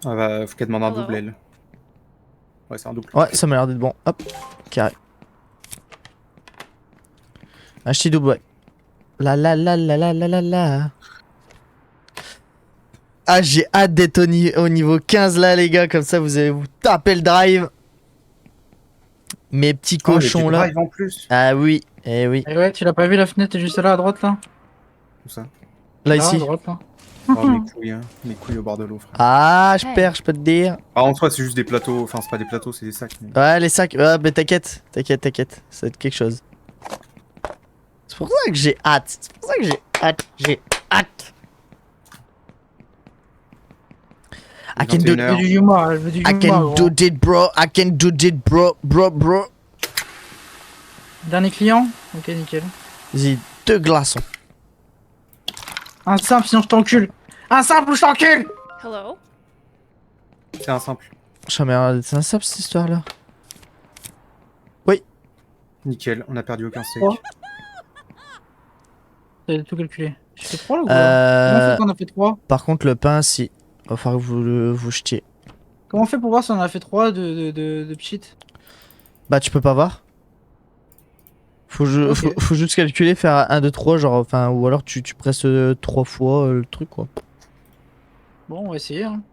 Ah bah, faut qu'elle demande un Hello. double, elle. Ouais, c'est un double. Ouais, ça m'a l'air d'être bon. Hop, carré. Un petit double, ouais. La. Ah, j'ai hâte d'être au niveau 15 là, les gars. Comme ça, vous allez vous taper le drive. Mes petits Oh, il y a cochons du là. drive en plus. Ah oui, eh oui. Et ouais, tu l'as pas vu la fenêtre est juste là à droite là? Tout ça. Là, À ici. droite là. Oh, mes couilles, hein. Mes couilles au bord de l'eau, frère. Ah, je perds, je peux te dire. Ah, en soi, c'est juste des plateaux. Enfin, c'est pas des plateaux, c'est des sacs. Mais... Ouais, les sacs. Ouais, mais t'inquiète, t'inquiète. Ça va être quelque chose. C'est pour ça que j'ai hâte. C'est pour ça que j'ai hâte. J'ai hâte. I can do, 21 Je veux du humour, je veux du I humour. can gros. do it, bro. I can do it, bro. Dernier client? Ok, nickel. Vas-y, 2 glaçons. Un simple, sinon je t'encule. Un simple ou je t'encule! Hello? C'est un simple. Oh merde, c'est un sable cette histoire là. Nickel, on a perdu aucun steak. Oh. T'as tout calculé. Je fais 3 là ou quoi? Comment on fait qu'on a fait 3? Par contre, le pain, si. Va falloir que vous jetiez. Comment on fait pour voir si on a fait 3 de pchit? Bah, tu peux pas voir. Ok. Faut juste calculer, faire 1, 2, 3, genre, enfin, ou alors tu presses 3 fois le truc, quoi. Bon, on va essayer. Hein.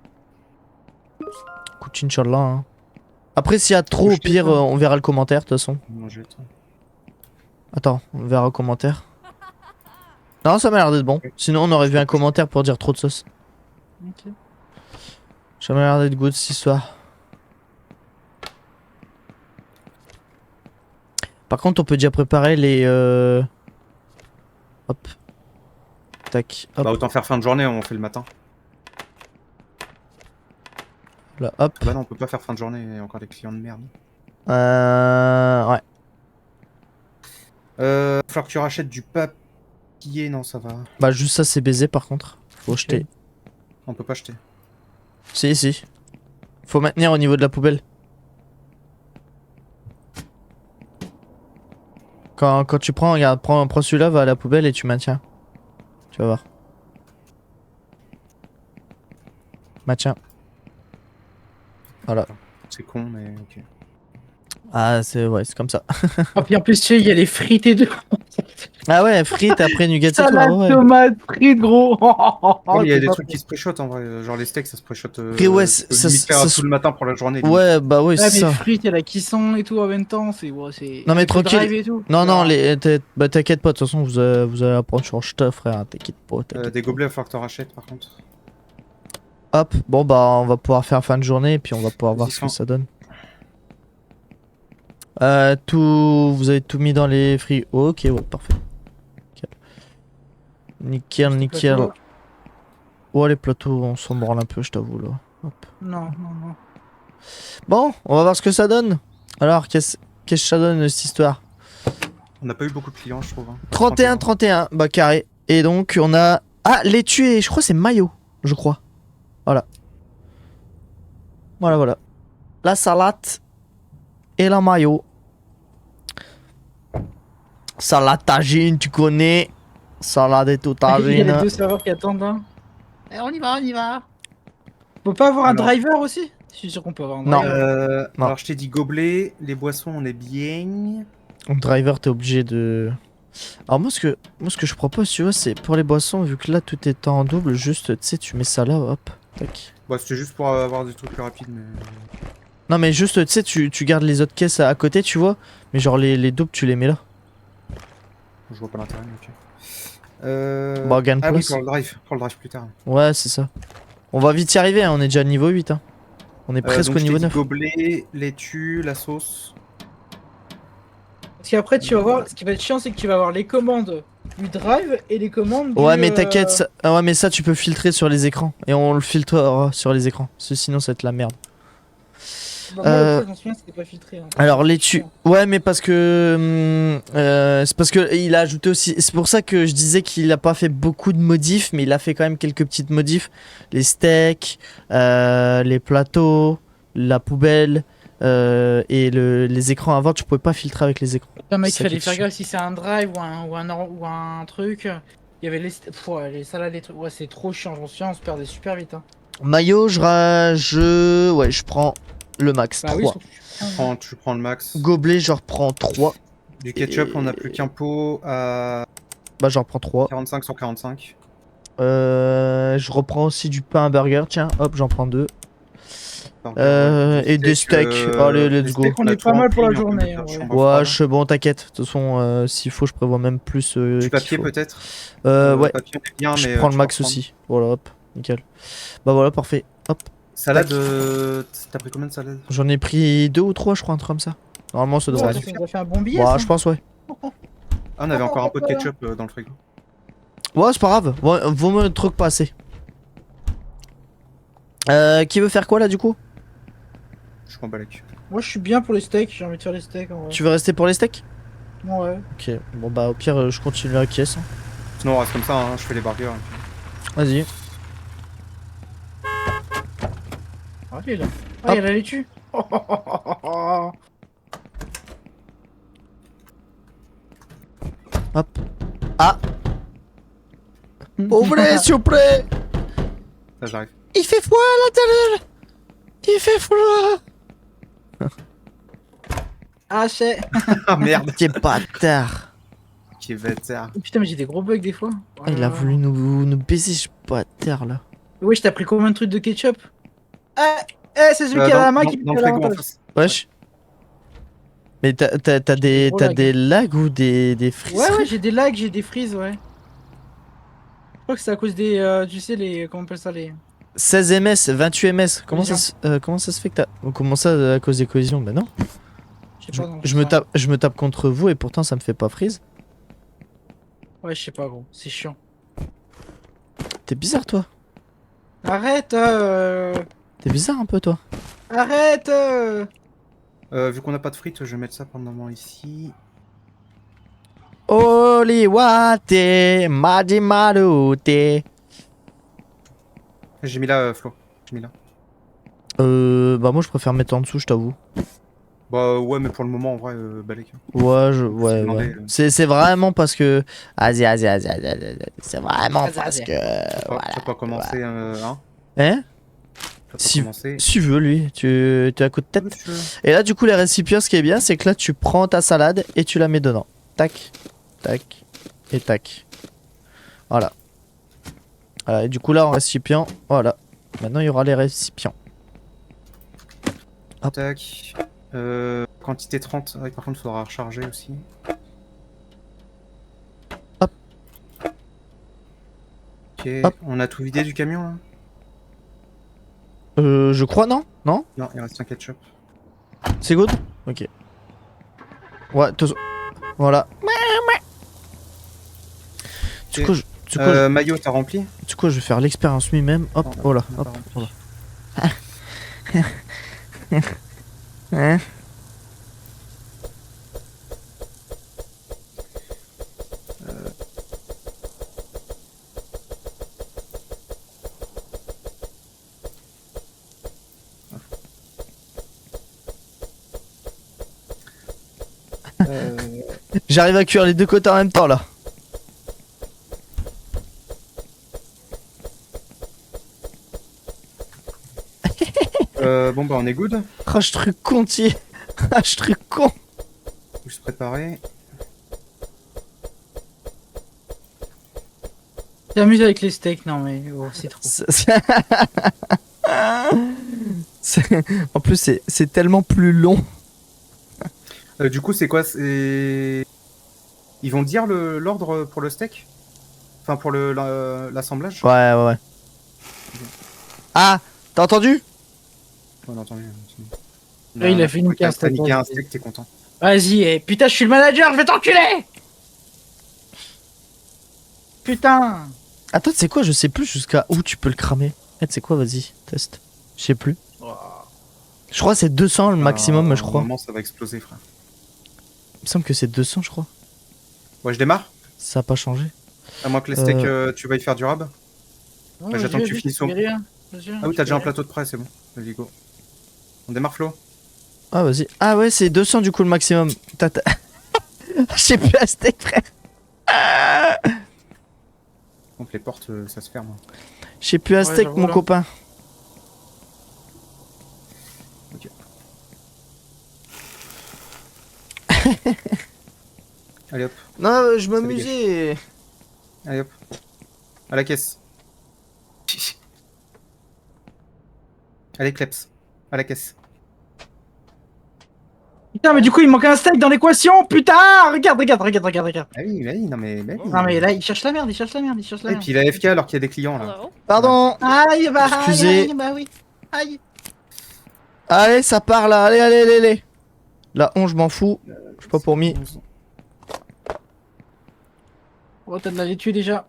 Écoute, Inch'Allah. Hein. Après, s'il y a trop, Faut au jeter pire, ça. on verra le commentaire, de toute façon. Non, je vais être- Attends, on verra le commentaire. Non, ça m'a l'air d'être bon. Sinon, on aurait vu un commentaire pour dire trop de sauce. Ok. Ça m'a l'air d'être good, cette histoire. Par contre, on peut déjà préparer les... Hop. Tac, hop, Bah, autant faire fin de journée, on fait le matin. là, hop. Bah, non, on peut pas faire fin de journée, il y a encore des clients de merde. Ouais. Va falloir que tu rachètes du papier, non, ça va. Bah, juste ça, c'est baisé, par contre. Faut Ok. jeter. On peut pas jeter. Si. Faut maintenir au niveau de la poubelle. Quand tu prends, regarde, prends celui-là, va à la poubelle et tu maintiens. Tu vas voir. Maintiens. Voilà. C'est con, mais ok. Ah, c'est comme ça. Ah, puis en plus, tu sais, il y a les frites et deux. Ah ouais, frites après nougat et tout. Salade, Ouais. tomate, frites, gros. Oh, mais il y a c'est des pas trucs qui se préchotent en vrai. Genre les steaks, ça se préchote. Après, ouais, tu peux ça- limite faire ça- tout le matin pour la journée. limite. Ouais, bah ouais, Ouais, c'est mais ça. frites, il y a la cuisson et tout en même temps. C'est. Ouais, Non, mais avec le tranquille. drive et tout. Non, Alors, bah t'inquiète pas, de toute façon, vous allez apprendre sur stuff, frère. T'inquiète pas. Des gobelets, il va falloir que t'en rachètes par contre. Hop, bon bah on va pouvoir faire fin de journée et puis on va pouvoir voir Vas-y, ce que fin. ça donne. Vous avez tout mis dans les free. Ok, ouais, parfait. Nickel. plateau. Ouais, les plateaux, on s'en branle un peu, je t'avoue là. Hop. Non. Bon, on va voir ce que ça donne. Alors, qu'est-ce que ça donne cette histoire? On n'a pas eu beaucoup de clients, je trouve. Hein. 31, bah carré. Et donc on a... Ah, laitue et je crois que c'est maillot, je crois. Voilà. La salade et la mayo. Salade tagine, tu connais. Salade et tout Il y a les tagine. deux serveurs qui attendent. Hein. Eh, on y va. On peut pas avoir un Alors. driver aussi? Je suis sûr qu'on peut avoir un Non. driver. Non. Alors je t'ai dit gobelet, les boissons, on est bien. Donc driver, t'es obligé de... Alors moi ce que je propose, tu vois, c'est pour les boissons, vu que là tout est en double, juste, tu sais, tu mets ça là, hop. Tac. Bah c'était juste pour avoir des trucs plus rapides, mais. Non mais juste, tu sais, tu gardes les autres caisses à côté, tu vois. Mais genre les doubles, tu les mets là. Je vois pas l'intérêt, mais ok. Bah, gagne ah oui, plus. pour le drive plus tard. Ouais, c'est ça. On va vite y arriver, hein, on est déjà niveau 8. Hein. On est presque Donc, au je t'ai niveau dit 9. gobelet, laitue, la sauce. Parce qu'après, tu vas voir, ce qui va être chiant, c'est que tu vas avoir les commandes du drive et les commandes du. Ouais, mais t'inquiète, ouais, mais ça tu peux filtrer sur les écrans. Et on le filtrera sur les écrans. Parce que sinon ça va être la merde. Bah, moi, le truc, je m'en souviens, c'était pas filtré. Hein. Alors laitue. Ouais, mais parce que. C'est parce que il a ajouté aussi. C'est pour ça que je disais qu'il a pas fait beaucoup de modifs, mais il a fait quand même quelques petites modifs. Les steaks, les plateaux, la poubelle. Et les écrans avant, tu pouvais pas filtrer avec les écrans. Putain, mec, C'est ça fallait qui est faire chiant. gaffe si c'est un drive ou un truc. Il y avait les salades et trucs. Ouais, c'est trop chiant, j'en souviens, on se perdait super vite. Hein. Maillot, je prends le max. Bah 3. oui, surtout. Tu prends le max. Gobelet, je reprends 3. Du ketchup, on a plus qu'un pot à Bah, j'en reprends 3. 45 sur 45. Je reprends aussi du pain à burger. Tiens, hop, j'en prends 2. burgers. Et des steaks. Allez, let's des go. steaks, On a est tout pas mal pour la rempli, on peut journée, mettre en vrai. chambre Ouais, froide. je suis bon, t'inquiète. De toute façon, s'il faut, je prévois même plus. Du qu'il papier faut. peut-être. Ouais, Papier, on est bien, je mais prends le tu max vas reprendre. aussi. Voilà, hop, nickel. Bah voilà, parfait. Hop, Salade, Tac. t'as pris combien de salades? j'en ai pris 2 ou 3, je crois, un truc comme ça. Normalement, ça Ouais, devrait va aller. ça nous a fait un bon billet, Bah, ça. je pense, ouais. Ah, on avait encore un pot de ketchup dans le frigo. Ouais, c'est pas grave. Ouais, vaut mieux trop que pas assez. Qui veut faire quoi là, du coup? Je m'en bats les couilles. Moi, je suis bien pour les steaks. J'ai envie de faire les steaks, en vrai. Tu veux rester pour les steaks? Ouais. Ok, bon, bah, au pire, je continue la caisse. Hein. Sinon, on reste comme ça, hein, je fais les burgers. Vas-y. Ah, il est là. Ah, il a les tue. Hop. Ah! Ouvrez, s'il vous plaît! Là, j'arrive. Il fait froid à l'intérieur! Il fait froid! Ah, c'est. Ah merde! Quel bâtard! Qui va être terre. Putain, mais j'ai des gros bugs des fois. Ah, il a voulu nous baiser, ce bâtard là. Wesh, t'as pris combien de trucs de ketchup? C'est celui qui a la main qui dans pique le à frigo en l'avantage. face. Wesh. Mais t'as des, gros t'as lag. des lags ou des frises? Ouais, j'ai des lags, j'ai des freezes, ouais. Je crois que c'est à cause des. Tu sais, les. Comment on appelle ça, les. 16 ms, 28 ms. Comment Collision. ça se fait que t'as. Comment ça à cause des collisions? Bah non. Je sais pas, non, Je me tape contre vous et pourtant ça me fait pas freeze. Ouais, je sais pas, gros. C'est chiant. T'es bizarre toi. Arrête T'es bizarre un peu toi. Arrête Vu qu'on n'a pas de frites, je vais mettre ça pour le moment ici. Oli wate, maji marute. J'ai mis là, Flo. J'ai mis là. Bah moi je préfère mettre en dessous, je t'avoue. Bah ouais, mais pour le moment, en vrai, balèque. Ouais, demander, ouais. C'est vraiment parce que. Vas-y. C'est vraiment Vas-y, parce vas-y. que. Tu vas pas commencer, hein? Hein? Tu vas pas Si- commencer. Si tu veux, lui, tu as coup de tête. Monsieur. Et là, du coup, les récipients, ce qui est bien, c'est que là, tu prends ta salade et tu la mets dedans. Tac, tac et tac. Voilà. Voilà, et du coup, là, en récipient, voilà. Maintenant, il y aura les récipients. Hop. Tac. Quantité 30. Ouais, par contre, il faudra recharger aussi. Hop. Ok. Hop. On a tout vidé du camion là? Je crois, non? Non? Non, il reste un ketchup. C'est good? Ok. Ouais, voilà. Du coup, Maillot, t'as rempli? je vais faire l'expérience lui-même. Hop, Non, voilà, on a hop, pas rempli. voilà. Hein? J'arrive à cuire les deux côtés en même temps là. Bon bah on est good. Ah, je truc contier. Ah, je truc con. Faut se préparer. T'amuses avec les steaks, non mais oh, c'est trop. En plus, c'est tellement plus long. Du coup, c'est quoi? Ils vont dire l'ordre pour le steak? Enfin, pour l'assemblage? Ouais. Ah, t'as entendu? On a entendu. Là, il a fait une casse. T'as niqué un steak, t'es content. Vas-y, putain, je suis le manager, je vais t'enculer. Putain. Attends, c'est quoi? Je sais plus jusqu'à où tu peux le cramer. C'est quoi? Vas-y, test. Je sais plus. Je crois que c'est 200 le maximum, je crois. Normalement, ça va exploser, frère. Il me semble que c'est 200, je crois. Ouais, je démarre? Ça a pas changé. À moins que les steaks, tu vas y faire du rab. Non, Bah, j'attends que tu vas-y, finisses fais au- rien. Vas-y, Ah oui, tu t'as déjà un fais plateau de prêt, c'est bon. Vas-y, go. On démarre, Flo? Ah, vas-y. Ah, ouais, c'est 200 du coup le maximum. Je sais plus à steak, frère. Donc les portes, ça se ferme. Je sais plus à Ouais, steak, j'avoue, mon là. copain. Ok. Allez hop, Non, je m'amusais. allez hop. À la caisse. Allez, Kleps. À la caisse. Putain, mais du coup, il manque un steak dans l'équation. Putain, regarde. Ah oui, non mais... Non, mais là, il cherche la merde, il cherche la Et merde. puis il a FK alors qu'il y a des clients, là. Hello? Pardon. Aïe, bah, Excusez. aïe, bah oui. Aïe. Allez, ça part là. Allez. La 11, je m'en fous. Je suis pas pour mis. Oh, t'as de la laitue déjà.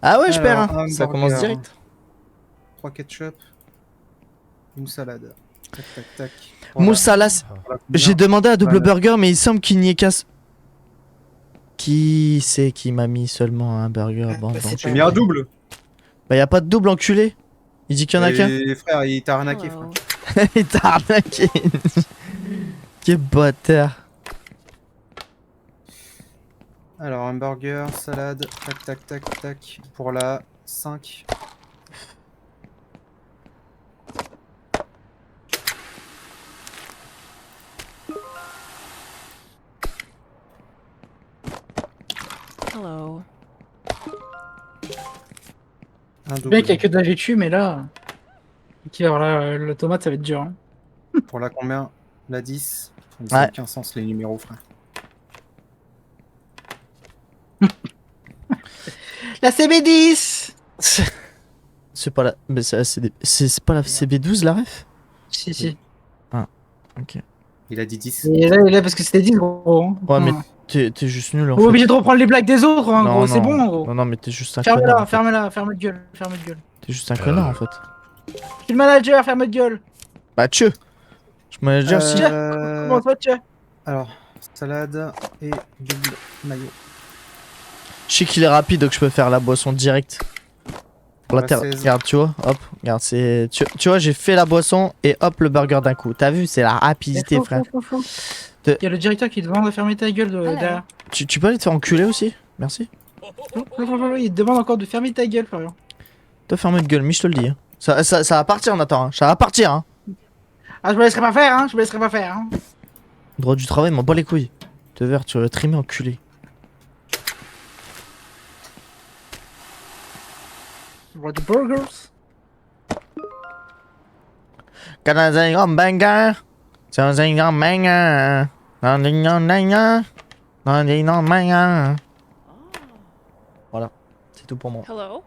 Ah ouais, je perds. Alors, Hein. un Ça burger. commence direct. 3 ketchup. Une salade. Tac. Moussalas. J'ai demandé à double burger, mais il semble qu'il n'y ait qu'un. Qui c'est qui m'a mis seulement un burger bande c'est J'ai mis un double. Bah y a pas de double enculé. Il dit qu'il y en a qu'un. Et frère, il t'a arnaqué, Hello? frère. Il t'a arnaqué. Quel bâtard. Alors, un burger, salade, tac. Pour la 5. Hello? Un Bien double. qu'il y a que de la laitue, mais là. Qui va avoir la tomate, ça va être dur. Hein. Pour la combien? La 10. Ça Ouais. n'a aucun sens, les numéros, frère. La CB10. C'est pas la. Mais c'est pas la CB12 la ref. Si. Ok. Il a dit 10. Et là, parce que c'était 10, gros. Hein. Ouais, mais t'es juste nul en On est fait. obligé de reprendre les blagues des autres, hein, Non, gros. C'est non. bon, gros. Non, mais t'es juste un connard. Ferme-la, en fait. ferme de gueule. T'es juste un connard en fait. Je suis le manager, ferme de gueule. Bah, tchè. Je me dire si. Comment toi, tu Alors, salade et double maillot. Je sais qu'il est rapide donc je peux faire la boisson direct. Pour La la terre. 16. Regarde, tu vois. Hop. Regarde, c'est. Tu vois, j'ai fait la boisson et hop, le burger d'un coup. T'as vu, c'est la rapidité, frère. Il y a le directeur qui te demande de fermer ta gueule derrière. Tu peux aller te faire enculer aussi? Merci. Il te demande encore de fermer ta gueule, Florian. Toi, ferme de gueule, mais je te le dis. Hein. Ça va partir, Nathan. Hein. Ça va partir, hein. Ah, je me laisserai pas faire, hein. Droit du travail, m'en bats les couilles. Te verre, tu vas trimer enculé. Droit du burgers. Canadien grand banger. C'est un grand banger. Voilà, c'est tout pour moi. Hello?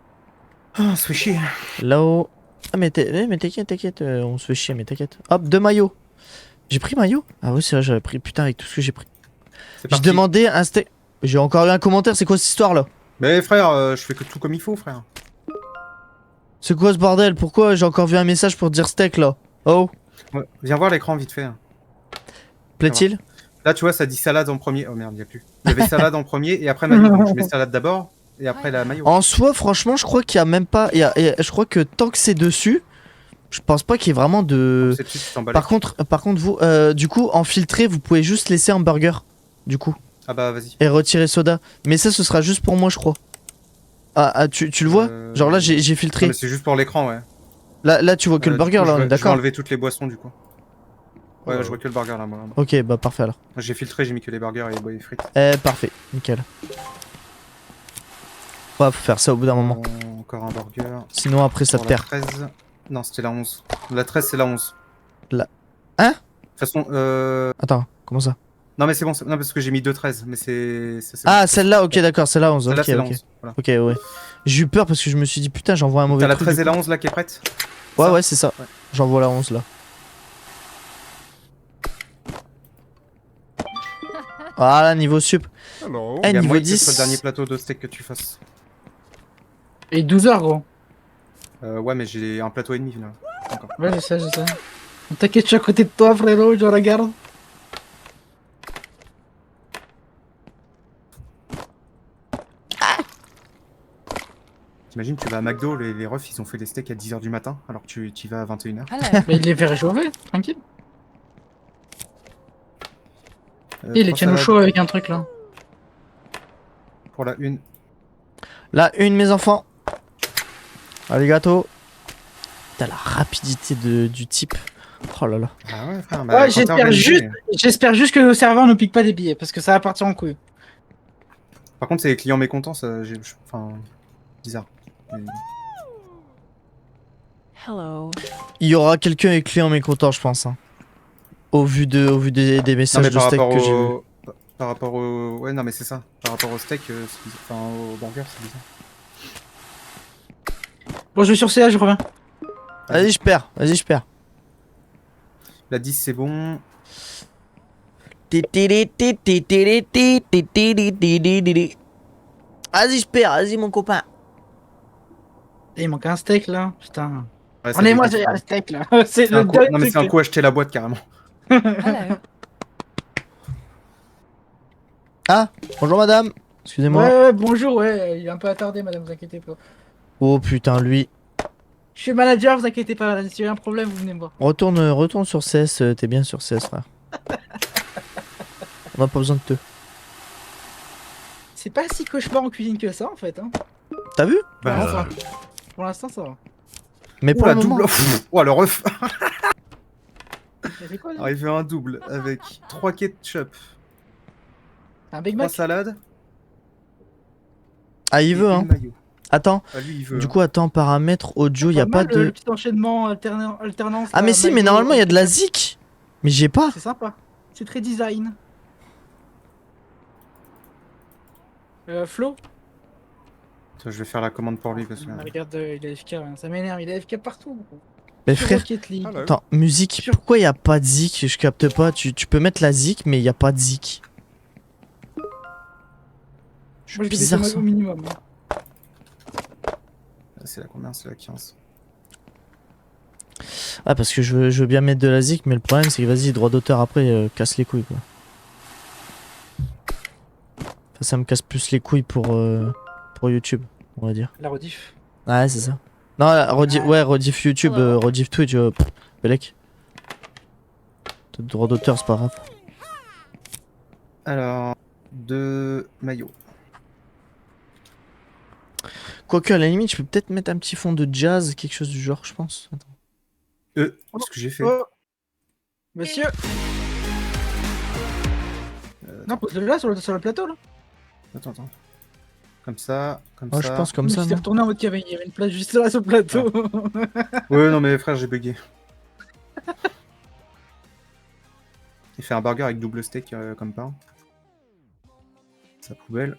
Ah, se fait chier. Là-haut. Ah, mais t'inquiète, on se fait chier, mais t'inquiète. Hop, 2 maillots. J'ai pris maillot? Ah, ouais, c'est vrai, j'avais pris. Putain, avec tout ce que j'ai pris. C'est J'ai parti. demandé un steak. J'ai encore eu un commentaire, c'est quoi cette histoire là? Mais frère, je fais que tout comme il faut, frère. C'est quoi ce bordel? Pourquoi j'ai encore vu un message pour dire steak là? Oh, Ouais, viens voir l'écran vite fait. plaît-il? Là, tu vois, ça dit salade en premier. Oh merde, il y a plus. Il y avait salade en premier et après maillot. Donc, je mets salade d'abord et après la maillot. En soi, franchement, je crois qu'il y a même pas. Je crois que tant que c'est dessus, je pense pas qu'il y ait vraiment de. C'est dessus, tu t'emballes. Par contre, vous, du coup, en filtré, vous pouvez juste laisser un burger, du coup, Ah bah vas-y. et retirer soda. Mais ça, ce sera juste pour moi, je crois. Tu le vois? Genre là, j'ai Non, filtré. mais c'est juste pour l'écran, ouais. Là, tu vois que le Du burger, coup, là, on est je vais d'accord? enlever toutes les boissons du coup. Ouais, je vois que le burger là, moi. Ok, bah parfait alors. J'ai filtré, j'ai mis que les burgers et les frites. Parfait, nickel. Ouais, faut faire ça au bout d'un moment. Encore un burger. Sinon, après, ça te Pour la perd. 13. Non, c'était la 11. La 13, c'est la 11. Hein? De toute façon, Attends, comment ça? non, mais c'est bon. Non, parce que j'ai mis 2 13. Mais c'est. Ah, celle-là, ok, d'accord, c'est la 11. Celle-là, Ok, c'est la ok. 11. Voilà. Ok, ouais. J'ai eu peur parce que je me suis dit, putain, j'envoie un mauvais T'as la truc. 13 du et la coup. 11 là qui est prête? Ouais, Ça ouais, c'est ça. Ouais. J'envoie la 11 là. Voilà, niveau sup. Hello. Eh, Il y a niveau moyen que ce 10. soit le dernier plateau de steak que tu fasses. Et 12 heures, gros. Ouais, mais j'ai un plateau et demi là. Encore. Ouais, je sais. T'inquiète, je suis à côté de toi, frérot, je regarde. T'imagines, tu vas à McDo, les refs ils ont fait des steaks à 10h du matin alors que tu y vas à 21h. Hello? Mais il les fait réchauffer, tranquille. Il les tient au chaud avec un truc là. Pour la 1. La une, mes enfants. Allez, gâteau. Putain, la rapidité du type. Oh là là. Ah ouais, frère, Ouais, quand t'es organisé- j'espère juste que nos serveurs ne piquent pas des billets parce que ça va partir en couille. Par contre, c'est les clients mécontents, ça. Enfin. Bizarre. Mais- Hello. Il y aura quelqu'un avec client mécontent, je pense. Hein. Au vu des Non, messages mais de steak que j'ai vus. par rapport au... Ouais, non, mais c'est ça. Par rapport au steak, c'est bizarre. Enfin, au burger, c'est bizarre. Bon, je vais sur CA, je reviens. Vas-y, je perds. Vas-y, je perds. La 10, c'est bon. Vas-y, je perds. Vas-y, mon copain. Et il manque un steak là, putain. Ouais, ça Prenez-moi dégoûte, j'ai ouais. un steak là. C'est C'est un le coup... dernier Non, mais truc. c'est un coup acheter la boîte, carrément. Hello. Ah, bonjour madame. Excusez-moi. Ouais, bonjour, ouais, il est un peu attardé, madame, vous inquiétez pas. Oh putain, lui. Je suis manager, vous inquiétez pas, madame, si y a un problème, vous venez me voir. Retourne sur CS. T'es bien sur CS, frère. On n'a pas besoin de te. C'est pas si cauchemar en cuisine que ça en fait, hein. T'as vu? Bah, Pour l'instant, ça va. Mais oh, pour la le moment. double. Oh, le ref. Il fait quoi là? Alors, il fait un double avec 3 ketchup, Un Big 3 Mac? salades. Ah, il et veut, une hein. mayo. Attends. Ah, lui, il veut. Du coup, attends, paramètres, audio, y a pas mal, le de. petit enchaînement, alternance. Ah, mais si, mais normalement, il y a de la zik. Mais j'ai pas. C'est sympa. C'est très design. Flo? Attends, je vais faire la commande pour lui parce que. Regarde, il est AFK, hein. Ça m'énerve, il est AFK partout. Mais Sur frère, Rocket League. attends, musique, pourquoi y a pas de zik? Je capte pas. Tu peux mettre la zik, mais y a pas de zik. Je Moi, je vais bizarre descendre ça. au minimum. Hein. C'est la combien? C'est la 15. Ah, parce que je veux bien mettre de la zik, mais le problème c'est que vas-y, droit d'auteur après, casse les couilles quoi. Enfin, ça me casse plus les couilles pour YouTube, on va dire. La rediff. Ouais, c'est ça. Non, ouais, rediff YouTube, rediff Twitch, Belek. Droit d'auteur, c'est pas grave. Alors, 2 maillots. Quoique, à la limite, je peux peut-être mettre un petit fond de jazz, quelque chose du genre, je pense. Attends. Qu'est-ce que j'ai fait? Oh. Monsieur. Non, pose-le là sur le plateau là. Attends. Comme ça, comme Oh, ça. je pense comme ça, Je t'ai non? retourné en mode qu'il y avait une place juste là sur le plateau. Ouais, non, mais frère, j'ai bugué. Il fait un burger avec double steak comme pain. Sa poubelle.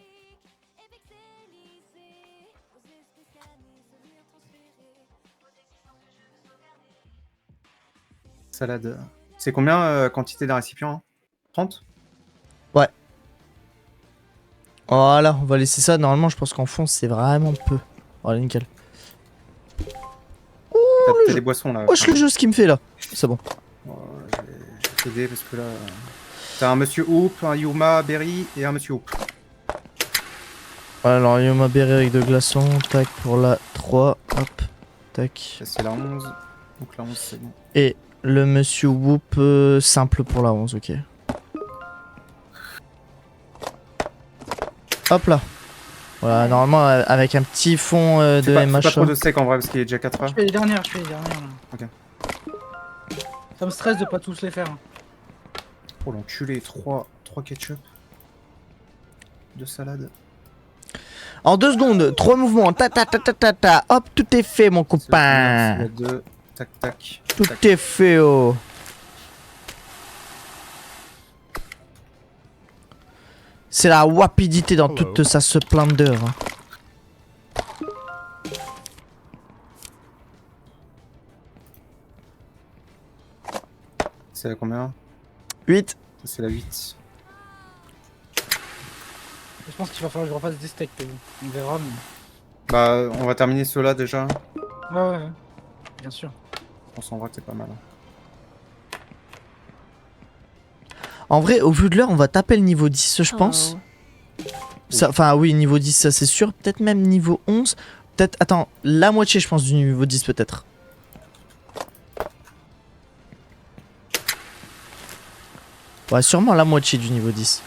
Salade. C'est combien quantité d'un récipient hein 30? Voilà, on va laisser ça. Normalement, je pense qu'en fond, c'est vraiment peu. Voilà, nickel. T'as des boissons là. Wesh, le jeu, ce qu'il me fait là. C'est bon. Je vais t'aider parce que là. T'as un monsieur Hoop, un Yuma Berry et un monsieur Hoop. Alors, Yoma Berry avec de glaçons. Tac, pour la 3. Hop. Tac. Ça, c'est la 11. Donc la 11, c'est bon. Et le monsieur Whoop simple pour la 11, ok. Hop là. Voilà, normalement avec un petit fond de Fais pas MH. trop de steak en vrai parce qu'il est déjà 4 Je heures. fais les dernières là. Ok. Ça me stresse de pas tous les faire. Hein. Oh l'enculé, 3 ketchup. 2 salades. En 2 secondes, 3 mouvements. Ta ta ta ta ta ta. Hop, tout est fait, mon copain. 2. Tac tac. Tout tac. est fait, oh. C'est la rapidité dans toute sa splendeur. Hein. C'est la combien? 8. Ça, c'est la 8. Je pense qu'il va falloir que je refasse des steaks. On verra. Mais... Bah, on va terminer ceux-là déjà. Ouais. Bien sûr. On s'en va que c'est pas mal. En vrai, au vu de l'heure, on va taper le niveau 10, je pense. Enfin, oui, niveau 10, ça c'est sûr. Peut-être même niveau 11. Peut-être, attends, la moitié, je pense, du niveau 10, peut-être. Ouais, sûrement la moitié du niveau 10.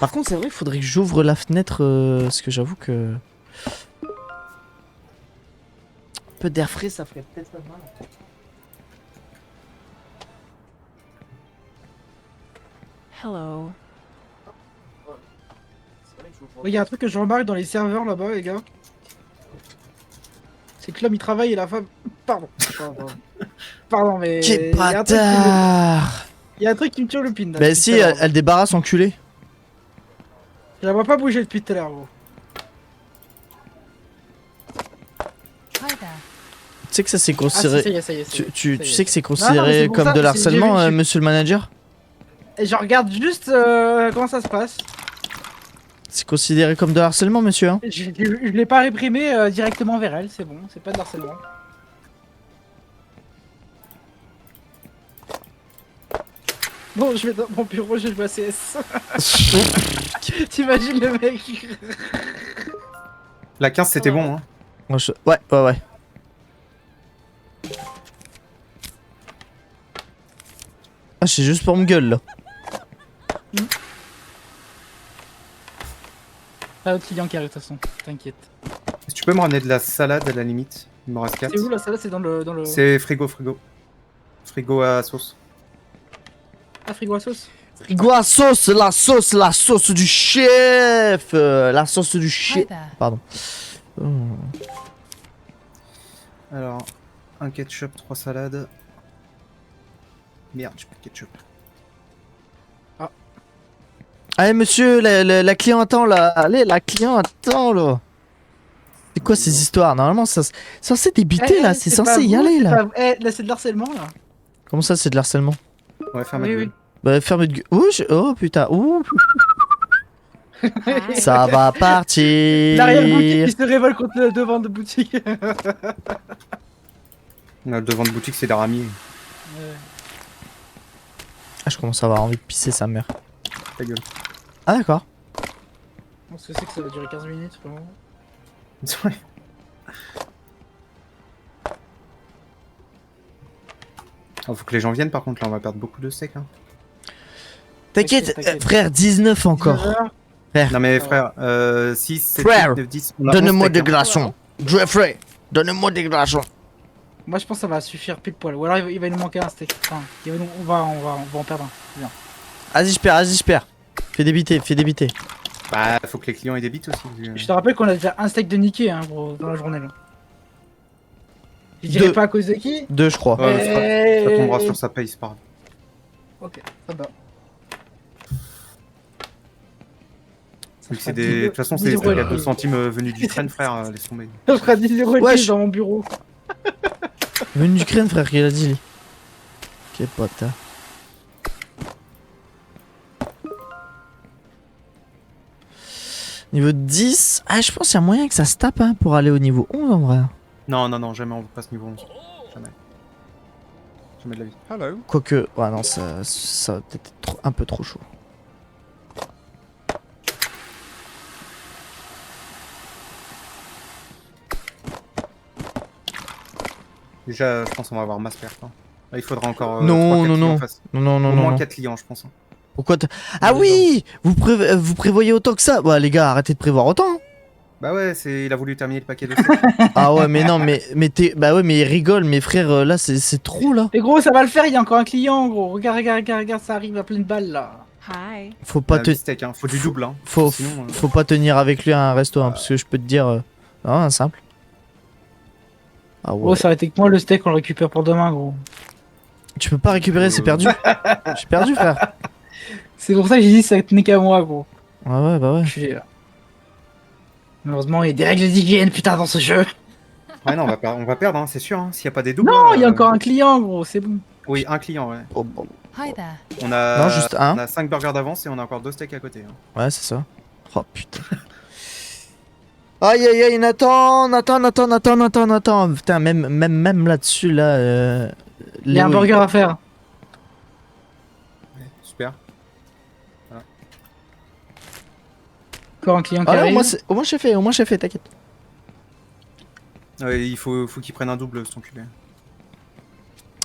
Par contre, c'est vrai, il faudrait que j'ouvre la fenêtre, parce que j'avoue que... Un peu d'air frais, ça ferait peut-être pas mal. Hello. Il y a un truc que je remarque dans les serveurs là-bas, les gars. C'est que l'homme il travaille et la femme. Pardon. Pardon, mais. Quel il y a un truc qui me- bâtard. Il y a un truc qui me tue le pin. là, Bah depuis si, tout à l'heure. elle débarrasse, enculé. Je la vois pas bouger depuis tout à l'heure, gros. Hi there. Tu sais que ça c'est Ah, si, considéré... ça y est, ça y est. Tu sais que c'est mais considéré c'est pour comme ça, de c'est- l'harcèlement, j'ai vu- monsieur le manager? Et je regarde juste comment ça se passe. C'est considéré comme de l'harcèlement, monsieur, hein? Je l'ai pas réprimé directement vers elle, c'est bon, c'est pas de harcèlement. Bon, je vais dans mon bureau, je vais jouer à CS. T'imagines le mec? La 15, c'était bon, hein. Ouais, ouais, ouais. Ah, c'est juste pour me gueule, là. Pas autre client qui arrive de toute façon, t'inquiète. Si tu peux me ramener de la salade à la limite. Il me reste 4. C'est où là, ça là, c'est dans le. C'est frigo. Frigo à sauce. Ah, frigo à sauce. Frigo à sauce, la sauce du chef! La sauce du Hi chef. there. Pardon. Alors, un ketchup, 3 salades. Merde, j'ai plus de ketchup. Allez, monsieur, la client attend, là. Allez, la client attend, là. C'est quoi ces histoires? Normalement, ça c'est censé débiter, là. C'est pas censé y vous, aller, c'est là. pas- là, c'est de l'harcèlement là. Comment ça, c'est de l'harcèlement? Ouais, ferme Oui, la oui. gueule. Bah, ferme de gueule. Ouh, oh, putain. Ouh. Hi. Ça va partir. L'arrière-boutique qui se révolte contre le devant de boutique. Le devant de boutique, c'est d'Arami. Ah, je commence à avoir envie de pisser sa mère. Ta gueule. Ah, d'accord. On se sait que ça va durer 15 minutes vraiment. Ouais. Oh, faut que les gens viennent par contre, là on va perdre beaucoup de steak. Hein. T'inquiète, T'inquiète. frère, 19 encore. 19 heures. Non mais Ah frère, 6, 7, Frère, 8, 9, 10. on a Donne-moi 11 des steaks, hein. glaçons. Jeffrey, donne-moi des glaçons. Moi je pense que ça va suffire pile poil. Ou alors il va nous manquer un steak. Enfin, on va en perdre un. C'est bien. Vas-y, je perds. Fais débiter. Bah, faut que les clients aient des bites aussi. Je te rappelle qu'on a déjà un steak de niqué hein, gros, dans la journée là. Je dirais Deux. pas à cause de qui. 2, je crois. Ouais, ça tombera sur sa paye, c'est pas grave. Ok, ça va. Vu que c'est des... De toute façon, c'est des steaks à 2 centimes venus d'Ukraine, frère, laisse tomber. Je ferai 10 euros Wesh. dans mon bureau. Venu d'Ukraine, frère, il a dit. Lui. Quel pote, hein. Niveau 10. Ah, je pense qu'il y a moyen que ça se tape hein, pour aller au niveau 11 en vrai. Non, jamais on passe niveau 11. Jamais. Jamais de la vie. Hello. Quoique, ouais, non, ça va peut-être être un peu trop chaud. Déjà, je pense qu'on va avoir masse perte. Hein. Là, il faudra encore. Non, 3, 4 non, clients non. face. Non, Au moins 4 clients, je pense. Hein. Pourquoi Ah oui, vous prévoyez autant que ça? Bah les gars, arrêtez de prévoir autant. hein. Bah ouais, il a voulu terminer le paquet de steaks. Ah ouais, mais non, mais bah ouais, mais il rigole, mes frères, là c'est trop là. Et gros, ça va le faire, il y a encore un client, gros. Regarde, ça arrive à pleine balle là. Hi. Faut pas te, steak, hein. Faut du double. Hein. faut Sinon, faut pas tenir avec lui à un resto, hein, parce que je peux te dire, non, simple. Ah Gros, ouais. ça aurait été que moi le steak, on le récupère pour demain, gros. Tu peux pas récupérer, c'est perdu. J'ai perdu, frère. C'est pour ça que j'ai dit ça tenait qu'à moi, gros. Ah ouais, bah ouais. Je suis là. Malheureusement, il y a des règles d'hygiène, putain, dans ce jeu. Ouais, non, on va perdre, hein, c'est sûr. Hein. S'il y a pas des doubles. Non, il y a encore un client, gros, c'est bon. Oui, un client, ouais. Oh, bon. Hi there. On a... Non, juste un. On a 5 burgers d'avance et on a encore 2 steaks à côté. Hein. Ouais, c'est ça. Oh putain. Aïe aïe aïe, Nathan. Putain, même là-dessus, là. Il y a un Léo, burger à faire. Super. Encore un client qui Ah non, arrive. au moins j'ai fait, t'inquiète. Ouais, il faut qu'il prenne un double, son culé.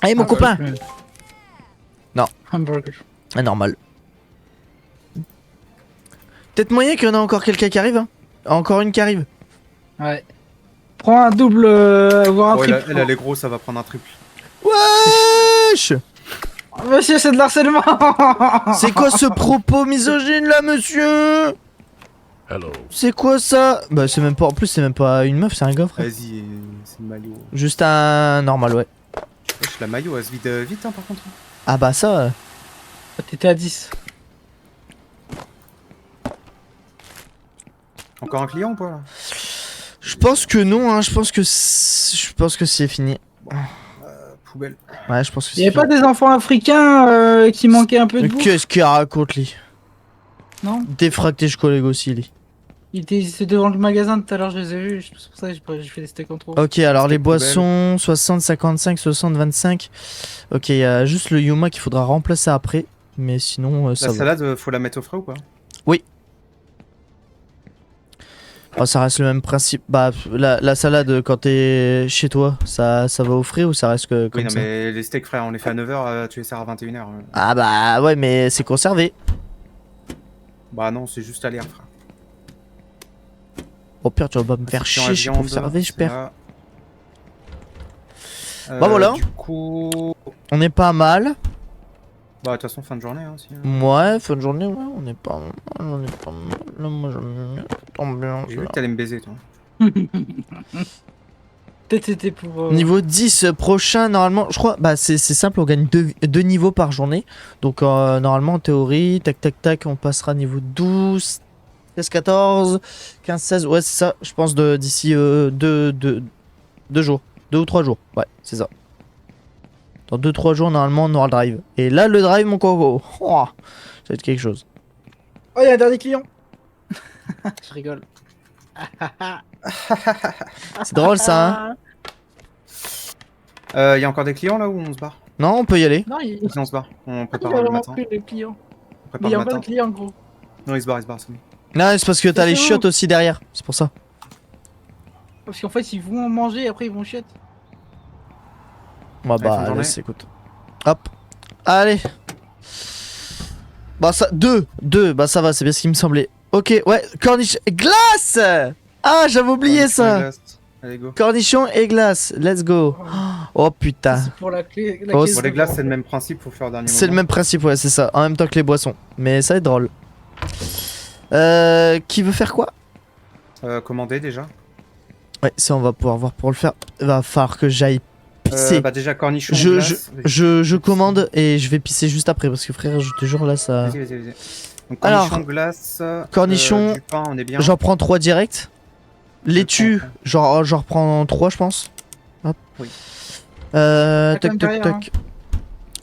Allez, mon copain. Non. Hamburger. Ah, normal. Peut-être moyen qu'il y en a encore quelqu'un qui arrive, hein. Encore une qui arrive. Ouais. Prends un double, voire un Ouais, triple. elle a les gros, ça va prendre un triple. Wesh. Monsieur, c'est de l'harcèlement. C'est quoi ce propos misogyne là, monsieur? C'est quoi ça? Bah c'est même pas, en plus c'est même pas une meuf, c'est un gars frère. Vas-y, c'est le maillot. Juste un normal, ouais. Wesh, la maillot, elle se vide vite, hein, par contre. Ah bah ça... T'étais à 10. Encore un client ou pas là? Je pense que non, hein, je pense que c'est fini. Poubelle. Ouais, je pense que Il c'est y avait fini. pas des enfants africains qui manquaient un peu de bouffe? Qu'est-ce qu'il raconte, lui? Non? Défracté, je collègue aussi, lui. C'est devant le magasin tout à l'heure, je les ai vus. C'est pour ça que j'ai fait des steaks en trop. Ok, alors les Steak boissons, 60, 55, 60, 25. Ok, il y a juste le Yuma qu'il faudra remplacer après. Mais sinon, ça La va. salade, faut la mettre au frais ou pas? Oh, ça reste le même principe. Bah, la salade, quand t'es chez toi, ça va au frais ou ça reste que comme Oui, non, ça? mais les steaks, frère, on les fait à 9h, tu les sers à 21h. Ah bah ouais, mais c'est conservé. Bah non, c'est juste à l'air, frère. Au pire, tu vas pas me faire Section à chier, je suis viande, conservé, je c'est perds. là. Bah voilà. Du coup... On est pas mal. Bah de toute façon, fin de journée, hein, aussi. Hein. Ouais, fin de journée, ouais, on est pas mal. On est pas mal. Là, moi, j'aime bien cette ambiance, J'ai vu là. que t'allais me baiser, toi. Peut-être c'était pour. Niveau 10 prochain, normalement, je crois, bah c'est simple, on gagne 2 niveaux par journée. Donc normalement, en théorie, tac tac tac, on passera niveau 12, 13, 14, 15, 16. Ouais, c'est ça, je pense d'ici 2 jours. 2 ou 3 jours, ouais, c'est ça. Dans 2-3 jours, normalement, on aura le drive. Et là, le drive, mon coco, oh, ça va être quelque chose. Oh, il y a un dernier client! Je rigole. C'est drôle ça, hein? Il y a encore des clients là où on se barre? Non, on peut y aller. Non, il Si on se barre, on il prépare a le vraiment matin. pris les clients. On Mais prépare il y a le encore matin. des clients, gros. Non, il se barre, c'est bon. Non, c'est parce que t'as Mais les c'est chiottes où? aussi derrière, c'est pour ça. Parce qu'en fait, ils vont manger et après ils vont chiottes. Bah, fin de journée. laisse, écoute. Hop. Allez. Bah, ça. 2. Bah, ça va, c'est bien ce qui me semblait. Ok, ouais. Cornichon. Glace. Ah, j'avais oublié Cornichon et ça. glace. Allez, go. Cornichon et glace. Let's go. Oh putain. C'est pour la clé. Oh, caisse Bon, les de glaces, vente. c'est le même principe, faut faire au dernier moment. C'est le même principe, ouais, c'est ça. En même temps que les boissons. Mais ça va être drôle. Qui veut faire quoi? Commander déjà. Ouais, ça, on va pouvoir voir pour le faire. Va falloir que j'aille pisser. Bah déjà, cornichon, Je- glace. Je commande et je vais pisser juste après parce que frère, je te jure là ça. Vas-y. Donc, Alors, cornichon, glace. cornichon, Du pain, on est bien. J'en prends 3 direct. Laitue, prends. j'en reprends 3 je pense. Hop. Oui. Tac comme tac derrière, tac.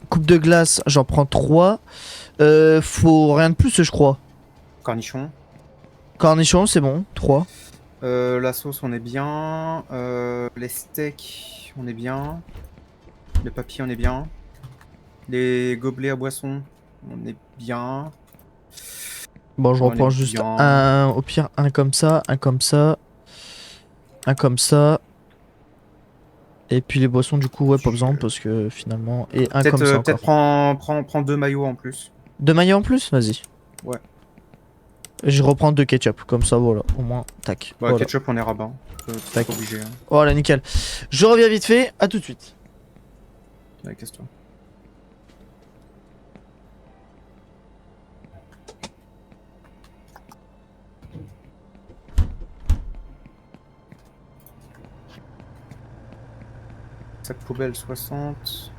Coupe de glace, j'en prends 3. Faut rien de plus je crois. Cornichon. Cornichon, c'est bon, 3. La sauce, on est bien. Les steaks, on est bien. Le papier, on est bien. Les gobelets à boisson, on est bien. Bon, je On reprends est juste bien. un, au pire, un comme ça, un comme ça, un comme ça. Et puis les boissons, du coup, ouais, pas besoin parce que finalement. Et un comme ça. Peut-être prends 2 maillots en plus. 2 maillots en plus? Vas-y. Ouais. Et je reprends 2 ketchup, comme ça, voilà. Au moins, tac. Bah, Voilà. ketchup, on est rabat. T'es Tac. pas obligé. Hein. Voilà, nickel. Je reviens vite fait, à tout de suite. Ouais, casse-toi. Sac poubelle 60.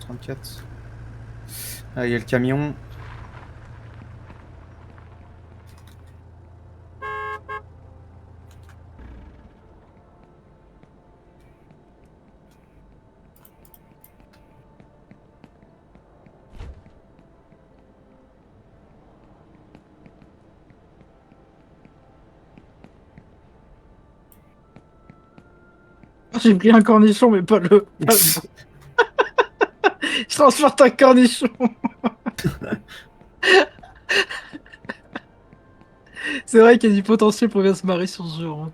34. Ah, il y a le camion. J'ai pris un cornichon, mais pas le. pas le bon. Je transporte un cornichon. C'est vrai qu'il y a du potentiel pour bien se marrer sur ce jeu. Hein.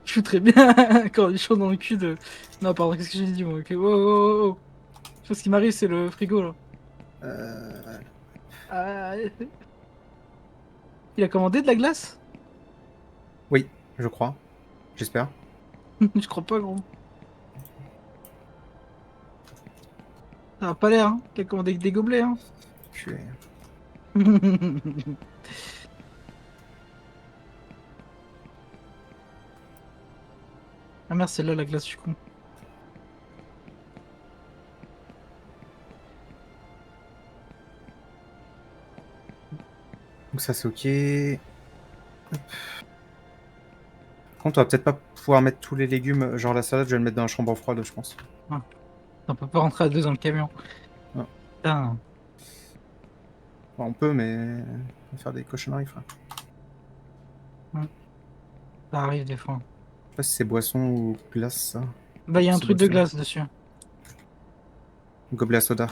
Je suis très bien un cornichon dans le cul de. Non, pardon, qu'est-ce que j'ai dit moi? Ok, wow. Ce qui m'arrive, c'est le frigo là. Ah, il a commandé de la glace? Oui, je crois. J'espère. Je crois pas, gros. Ça a pas l'air, hein. Il a commandé que des gobelets, hein. Je suis... Ah merde, c'est là la glace, je suis con. Donc ça c'est ok. Hop. Par contre, on va peut-être pas pouvoir mettre tous les légumes, genre la salade, je vais le mettre dans la chambre froide, je pense. On peut pas rentrer à deux dans le camion. Non. Putain. Enfin, on peut, mais on va faire des cochonneries, frère. Ça arrive des fois. Je sais pas si c'est boisson ou glace, ça. Bah, il y a un C'est truc de boisson. glace dessus. Gobelet à soda.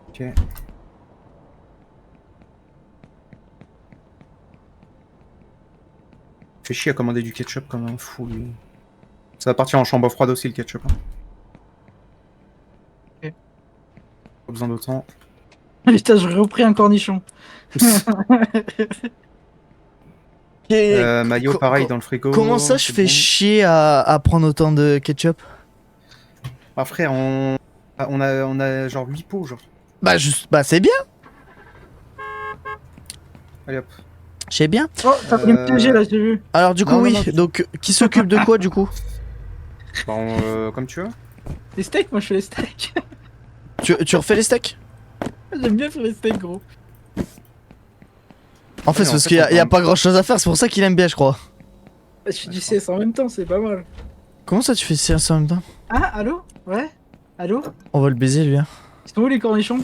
Ok. Fait chier à commander du ketchup comme un fou, lui. Ça va partir en chambre froide aussi, le ketchup. Hein. Ok. Pas besoin d'autant. Putain, j'ai repris un cornichon. Maillot, co- pareil, co- dans le frigo. Comment ça, je c'est fais bon. chier à prendre autant de ketchup? Ah, frère, on a genre 8 pots, genre. Bah c'est bien, Allez hop. je sais bien. Oh, t'as pris une piégée là, j'ai vu. Alors du coup, Non, non, oui, non. donc qui s'occupe de quoi du coup? Bon, comme tu veux. Les steaks, moi je fais les steaks. Tu refais les steaks? J'aime bien faire les steaks, gros. En fait, Ouais, c'est en parce fait, qu'il y, on y a prend- pas grand chose à faire, c'est pour ça qu'il aime bien, je crois. Je fais du CS en même temps, c'est pas mal. Comment ça, tu fais ça en même temps? Ah, allô? Ouais? Allô? On va le baiser, lui. Hein. Ils sont où les cornichons?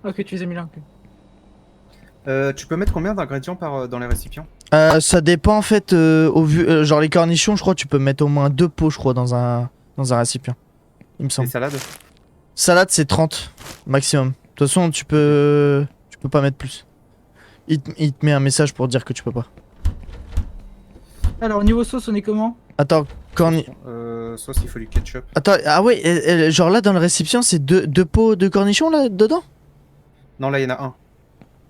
Ok, tu les as mis là. Ok. Tu peux mettre combien d'ingrédients dans les récipients? Ça dépend en fait, au vu, genre les cornichons, je crois, tu peux mettre au moins 2 pots, je crois, dans un récipient. Il me Les semble. salades? Salade, c'est 30 maximum. De toute façon, tu peux pas mettre plus. Il te met un message pour dire que tu peux pas. Alors, niveau sauce, on est comment? Attends, Sauce, il faut du ketchup. Attends, ah ouais, genre là dans le récipient, c'est deux pots de cornichons là dedans? Non, là, il y en a un.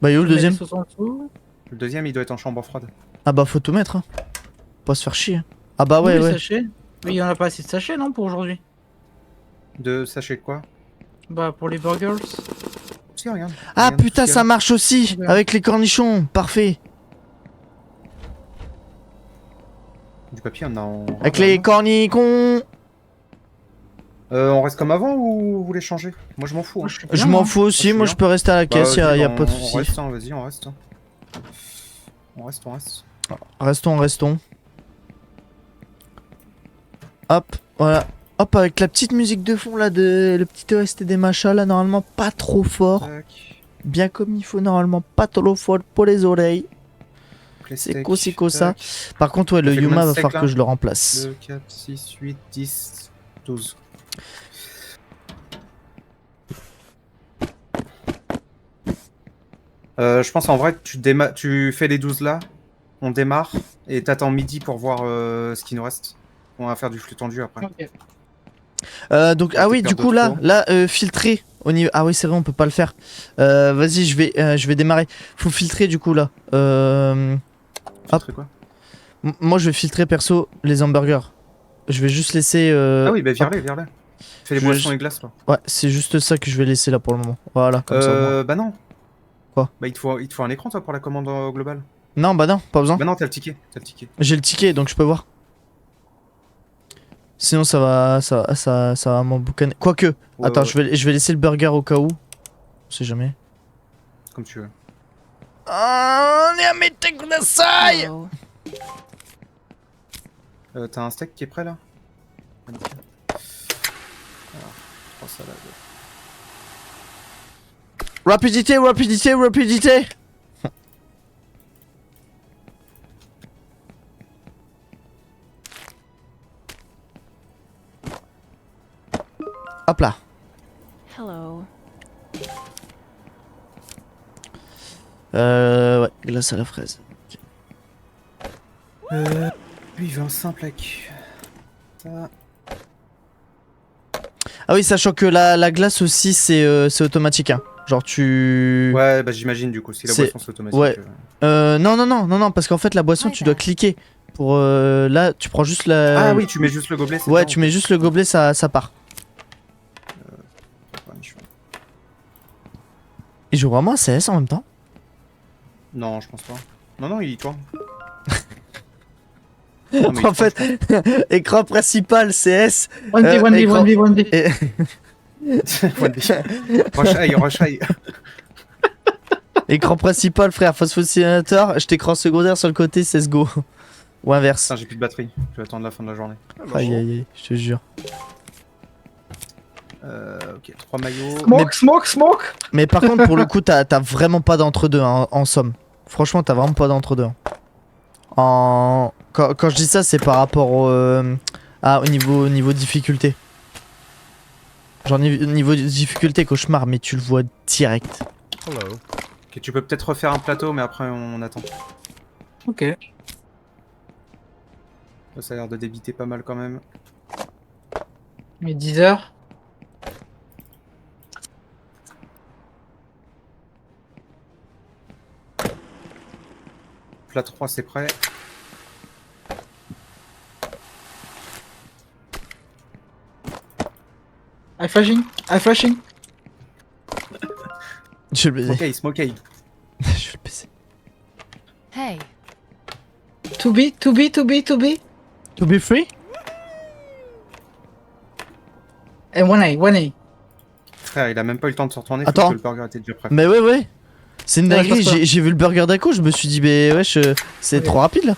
Bah, il est où le Je mets deuxième? la sauce en dessous. Le deuxième, il doit être en chambre froide. Ah bah, faut tout mettre. Hein. Pas se faire chier. Ah bah, Où ouais, les ouais. sachets? Oui, il y en a pas assez de sachets, non, pour aujourd'hui? De sachets de quoi? Bah, pour les burgers. Si, regarde. Ah Regarde tout putain, ce qu'il y ça a. marche aussi Ouais. avec les cornichons. Parfait. Du papier, on a en. Avec les cornicons. On reste comme avant ou vous voulez changer? Moi, je m'en fous. Hein. Moi, je suis Je bien, m'en moi. fous aussi, suis moi bien. je peux rester à la caisse, Vas-y, y a on- pas de On soucis. reste, hein, vas-y, on reste. Restons. Hop, voilà. Hop, avec la petite musique de fond là, le petit OST des machins là, normalement pas trop fort. Tac. Bien comme il faut, normalement pas trop fort pour les oreilles. Les C'est steaks, co, c'est co, ça. tac. Par contre, ouais, Ça le fait combien Yuma de va steaks, falloir là que je le remplace. 2, 4, 6, 8, 10, 12. Je pense en vrai que tu fais les 12 là, on démarre et t'attends midi pour voir ce qui nous reste. On va faire du flux tendu après. Ok. Donc, On ah va oui, peut-être du perdre coup, d'autres là, filtrer au niveau. Ah oui, c'est vrai, on peut pas le faire. Vas-y, je vais démarrer. Faut filtrer du coup là. Filtrer quoi? Moi, je vais filtrer perso les hamburgers. Je vais juste laisser. Ah oui, bah hop. vire-les. Fais les Je- boissons et glaces là. Ouais, c'est juste ça que je vais laisser là pour le moment. Voilà, comme ça. au moins. Bah non. Quoi? Bah il te faut un écran toi pour la commande globale. Non, bah non, pas besoin. Bah non, t'as le ticket. J'ai le ticket donc je peux voir. Sinon, ça va m'emboucaner. Quoique, Ouais, attends, ouais. je vais laisser le burger au cas où. On sait jamais. Comme tu veux. Ah, kudasai! Hello. T'as un steak qui est prêt là? Alors, 3 salades. Rapidité. Hop là. Hello. Ouais, glace à la fraise. Lui il veut un simple avec ça. Ah oui, sachant que la glace aussi, c'est automatique. Hein. Genre tu... Ouais, bah j'imagine du coup, si la C'est- boisson c'est automatique. ouais. Non, parce qu'en fait la boisson, Ouais, tu dois bah. cliquer. Pour là, tu prends juste la... Ah oui, tu mets juste le gobelet. c'est Ouais, bon. tu mets juste le gobelet, ça part. Il joue vraiment à CS en même temps? Non, je pense pas. Non, il tourne. Non, mais il En fait, écran principal CS. 1v, 1v, écran- 1v, 1v. et- Rush. écran principal, frère, Fast Food Simulator. J'étais écran secondaire sur le côté, CSGO. Ou inverse. Putain, j'ai plus de batterie. Je vais attendre la fin de la journée. Aïe aïe aïe, je te jure. Ok, 3 maillots. Smoke. Mais par contre, pour le coup, t'as vraiment pas d'entre-deux hein, en somme. Franchement, t'as vraiment pas d'entre-deux. Hein. Quand je dis ça, c'est par rapport au niveau difficulté. Genre niveau difficulté, cauchemar, mais tu le vois direct. Ok, tu peux peut-être refaire un plateau, mais après on attend. Ok. Ça a l'air de débiter pas mal quand même. Mais 10 heures. Plat 3, c'est prêt. I'm flashing. Je vais le baiser. Smokey. Je vais le baiser. Hey. To be. To be free? And 1A. Frère, il a même pas eu le temps de se retourner. Attends. Parce que le burger était déjà prêt. Mais ouais. C'est une Ouais, dinguerie, je pense pas. j'ai vu le burger d'un coup, je me suis dit, mais wesh, c'est Ok. trop rapide là.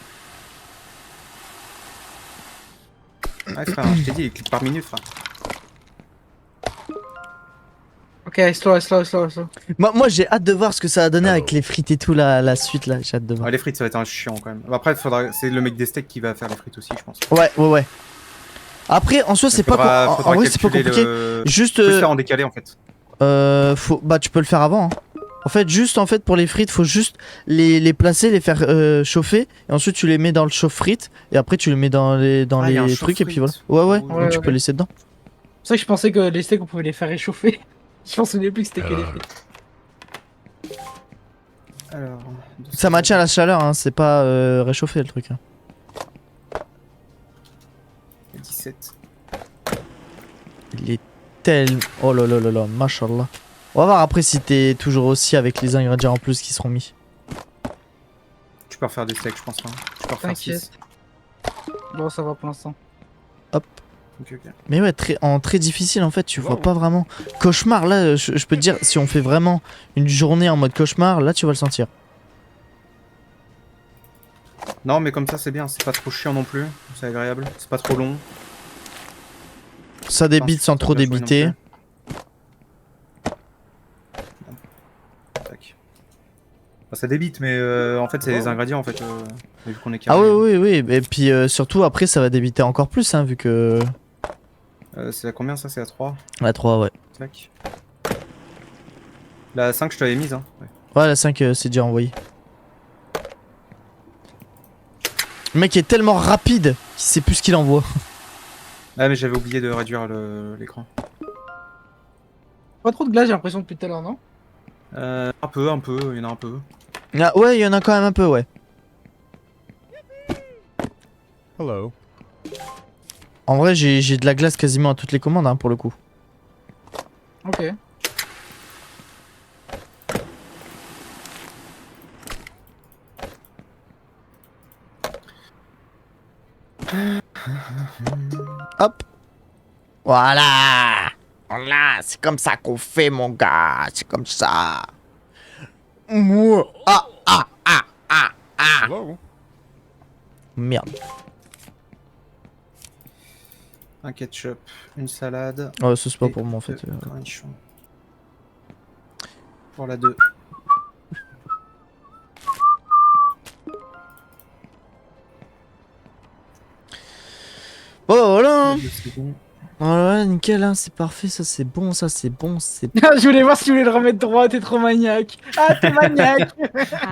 Ouais, frère, je t'ai dit, il clique par minute, frère. Ok, slow. Moi j'ai hâte de voir ce que ça va donner avec les frites et tout, la suite là, j'ai hâte de voir. Ouais, les frites, ça va être un chiant quand même. Après, c'est le mec des steaks qui va faire les frites aussi, je pense. Ouais. Après, en soi, c'est pas en vrai, c'est pas compliqué. Juste, Tu peux le faire en décalé en fait. tu peux le faire avant. Hein. En fait, pour les frites, faut juste les placer, les faire chauffer, et ensuite tu les mets dans le chauffe-frites, et après tu les mets dans les Ah, y a un trucs, et puis voilà. chauffe-frites. Ouais, Ouais, donc tu ouais. peux laisser dedans. C'est vrai que je pensais que les steaks on pouvait les faire réchauffer. Je pensais au début que c'était que les frites. Alors, Ça maintient la chaleur, hein, c'est pas réchauffé le truc. Hein. 17. Il est tellement... Oh là là là là, mashallah. On va voir après si t'es toujours aussi avec les ingrédients en plus qui seront mis. Tu peux refaire des steaks, je pense. Hein. Tu peux refaire T'inquiète. 6. Bon, ça va pour l'instant. Ok. Mais ouais, en très difficile en fait, tu vois pas vraiment. Cauchemar, là, je peux te dire, si on fait vraiment une journée en mode cauchemar, là tu vas le sentir. Non, mais comme ça, c'est bien. C'est pas trop chiant non plus. C'est agréable. C'est pas trop long. Ça débite sans trop pas joué non débiter. Tac. Bah, ça débite, mais en fait, c'est les ingrédients en fait. Vu qu'on est Ah carré. oui. Et puis surtout après, ça va débiter encore plus, hein, vu que... C'est à combien ça? C'est à 3. La 3, ouais. Tac. La 5, je t'avais mise. Hein. Ouais. Ouais, la 5, c'est déjà envoyé. Le mec est tellement rapide qu'il sait plus ce qu'il envoie. Ah, mais j'avais oublié de réduire l'écran. Pas trop de glace, j'ai l'impression depuis tout à l'heure, non? Un peu, il y en a un peu. Ah, ouais, il y en a quand même un peu, ouais. Hello. En vrai, j'ai de la glace quasiment à toutes les commandes, hein, pour le coup. Ok. Hop. Voilà. Voilà, c'est comme ça qu'on fait, mon gars. C'est comme ça. Mouah. Ah. Hello. Merde. Un ketchup, une salade. Ouais, ça c'est pas et pour moi en fait. deux cornichons. Pour la 2. Oh voilà. C'est bon. Voilà, nickel, hein, c'est parfait, ça c'est bon, c'est... Je voulais voir si tu voulais le remettre droit, t'es trop maniaque. Ah, t'es maniaque.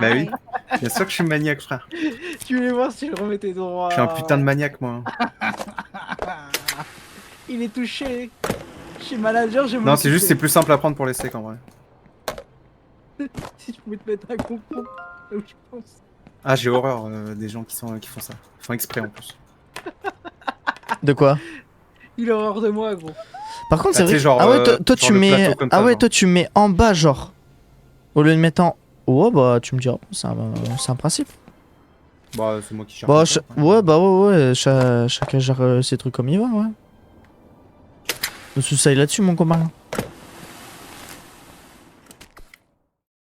Bah oui. Bien sûr que je suis maniaque, frère. Tu voulais voir si tu le remettais droit. Je suis un putain de maniaque, moi. Il est touché. Je suis manager, je me Non, c'est juste, c'est plus simple à prendre pour les steaks en vrai. Si je pouvais te mettre un concombre, là où je pense. Ah, j'ai horreur des gens qui font ça. Ils font exprès en plus. De quoi? Il a horreur de moi, gros. Par contre, Ah, c'est tu sais, vrai. genre, Ah ouais, toi genre tu le mets. plateau comme Ah ça, ouais, genre. toi tu mets en bas, genre. Au lieu de mettre en... Ouais, bah tu me diras, c'est un principe. Bah, c'est moi qui cherche. Bah, ça, quoi. ouais, bah ouais, chacun gère ses trucs comme il va, ouais. Ne soucie là-dessus, mon copain.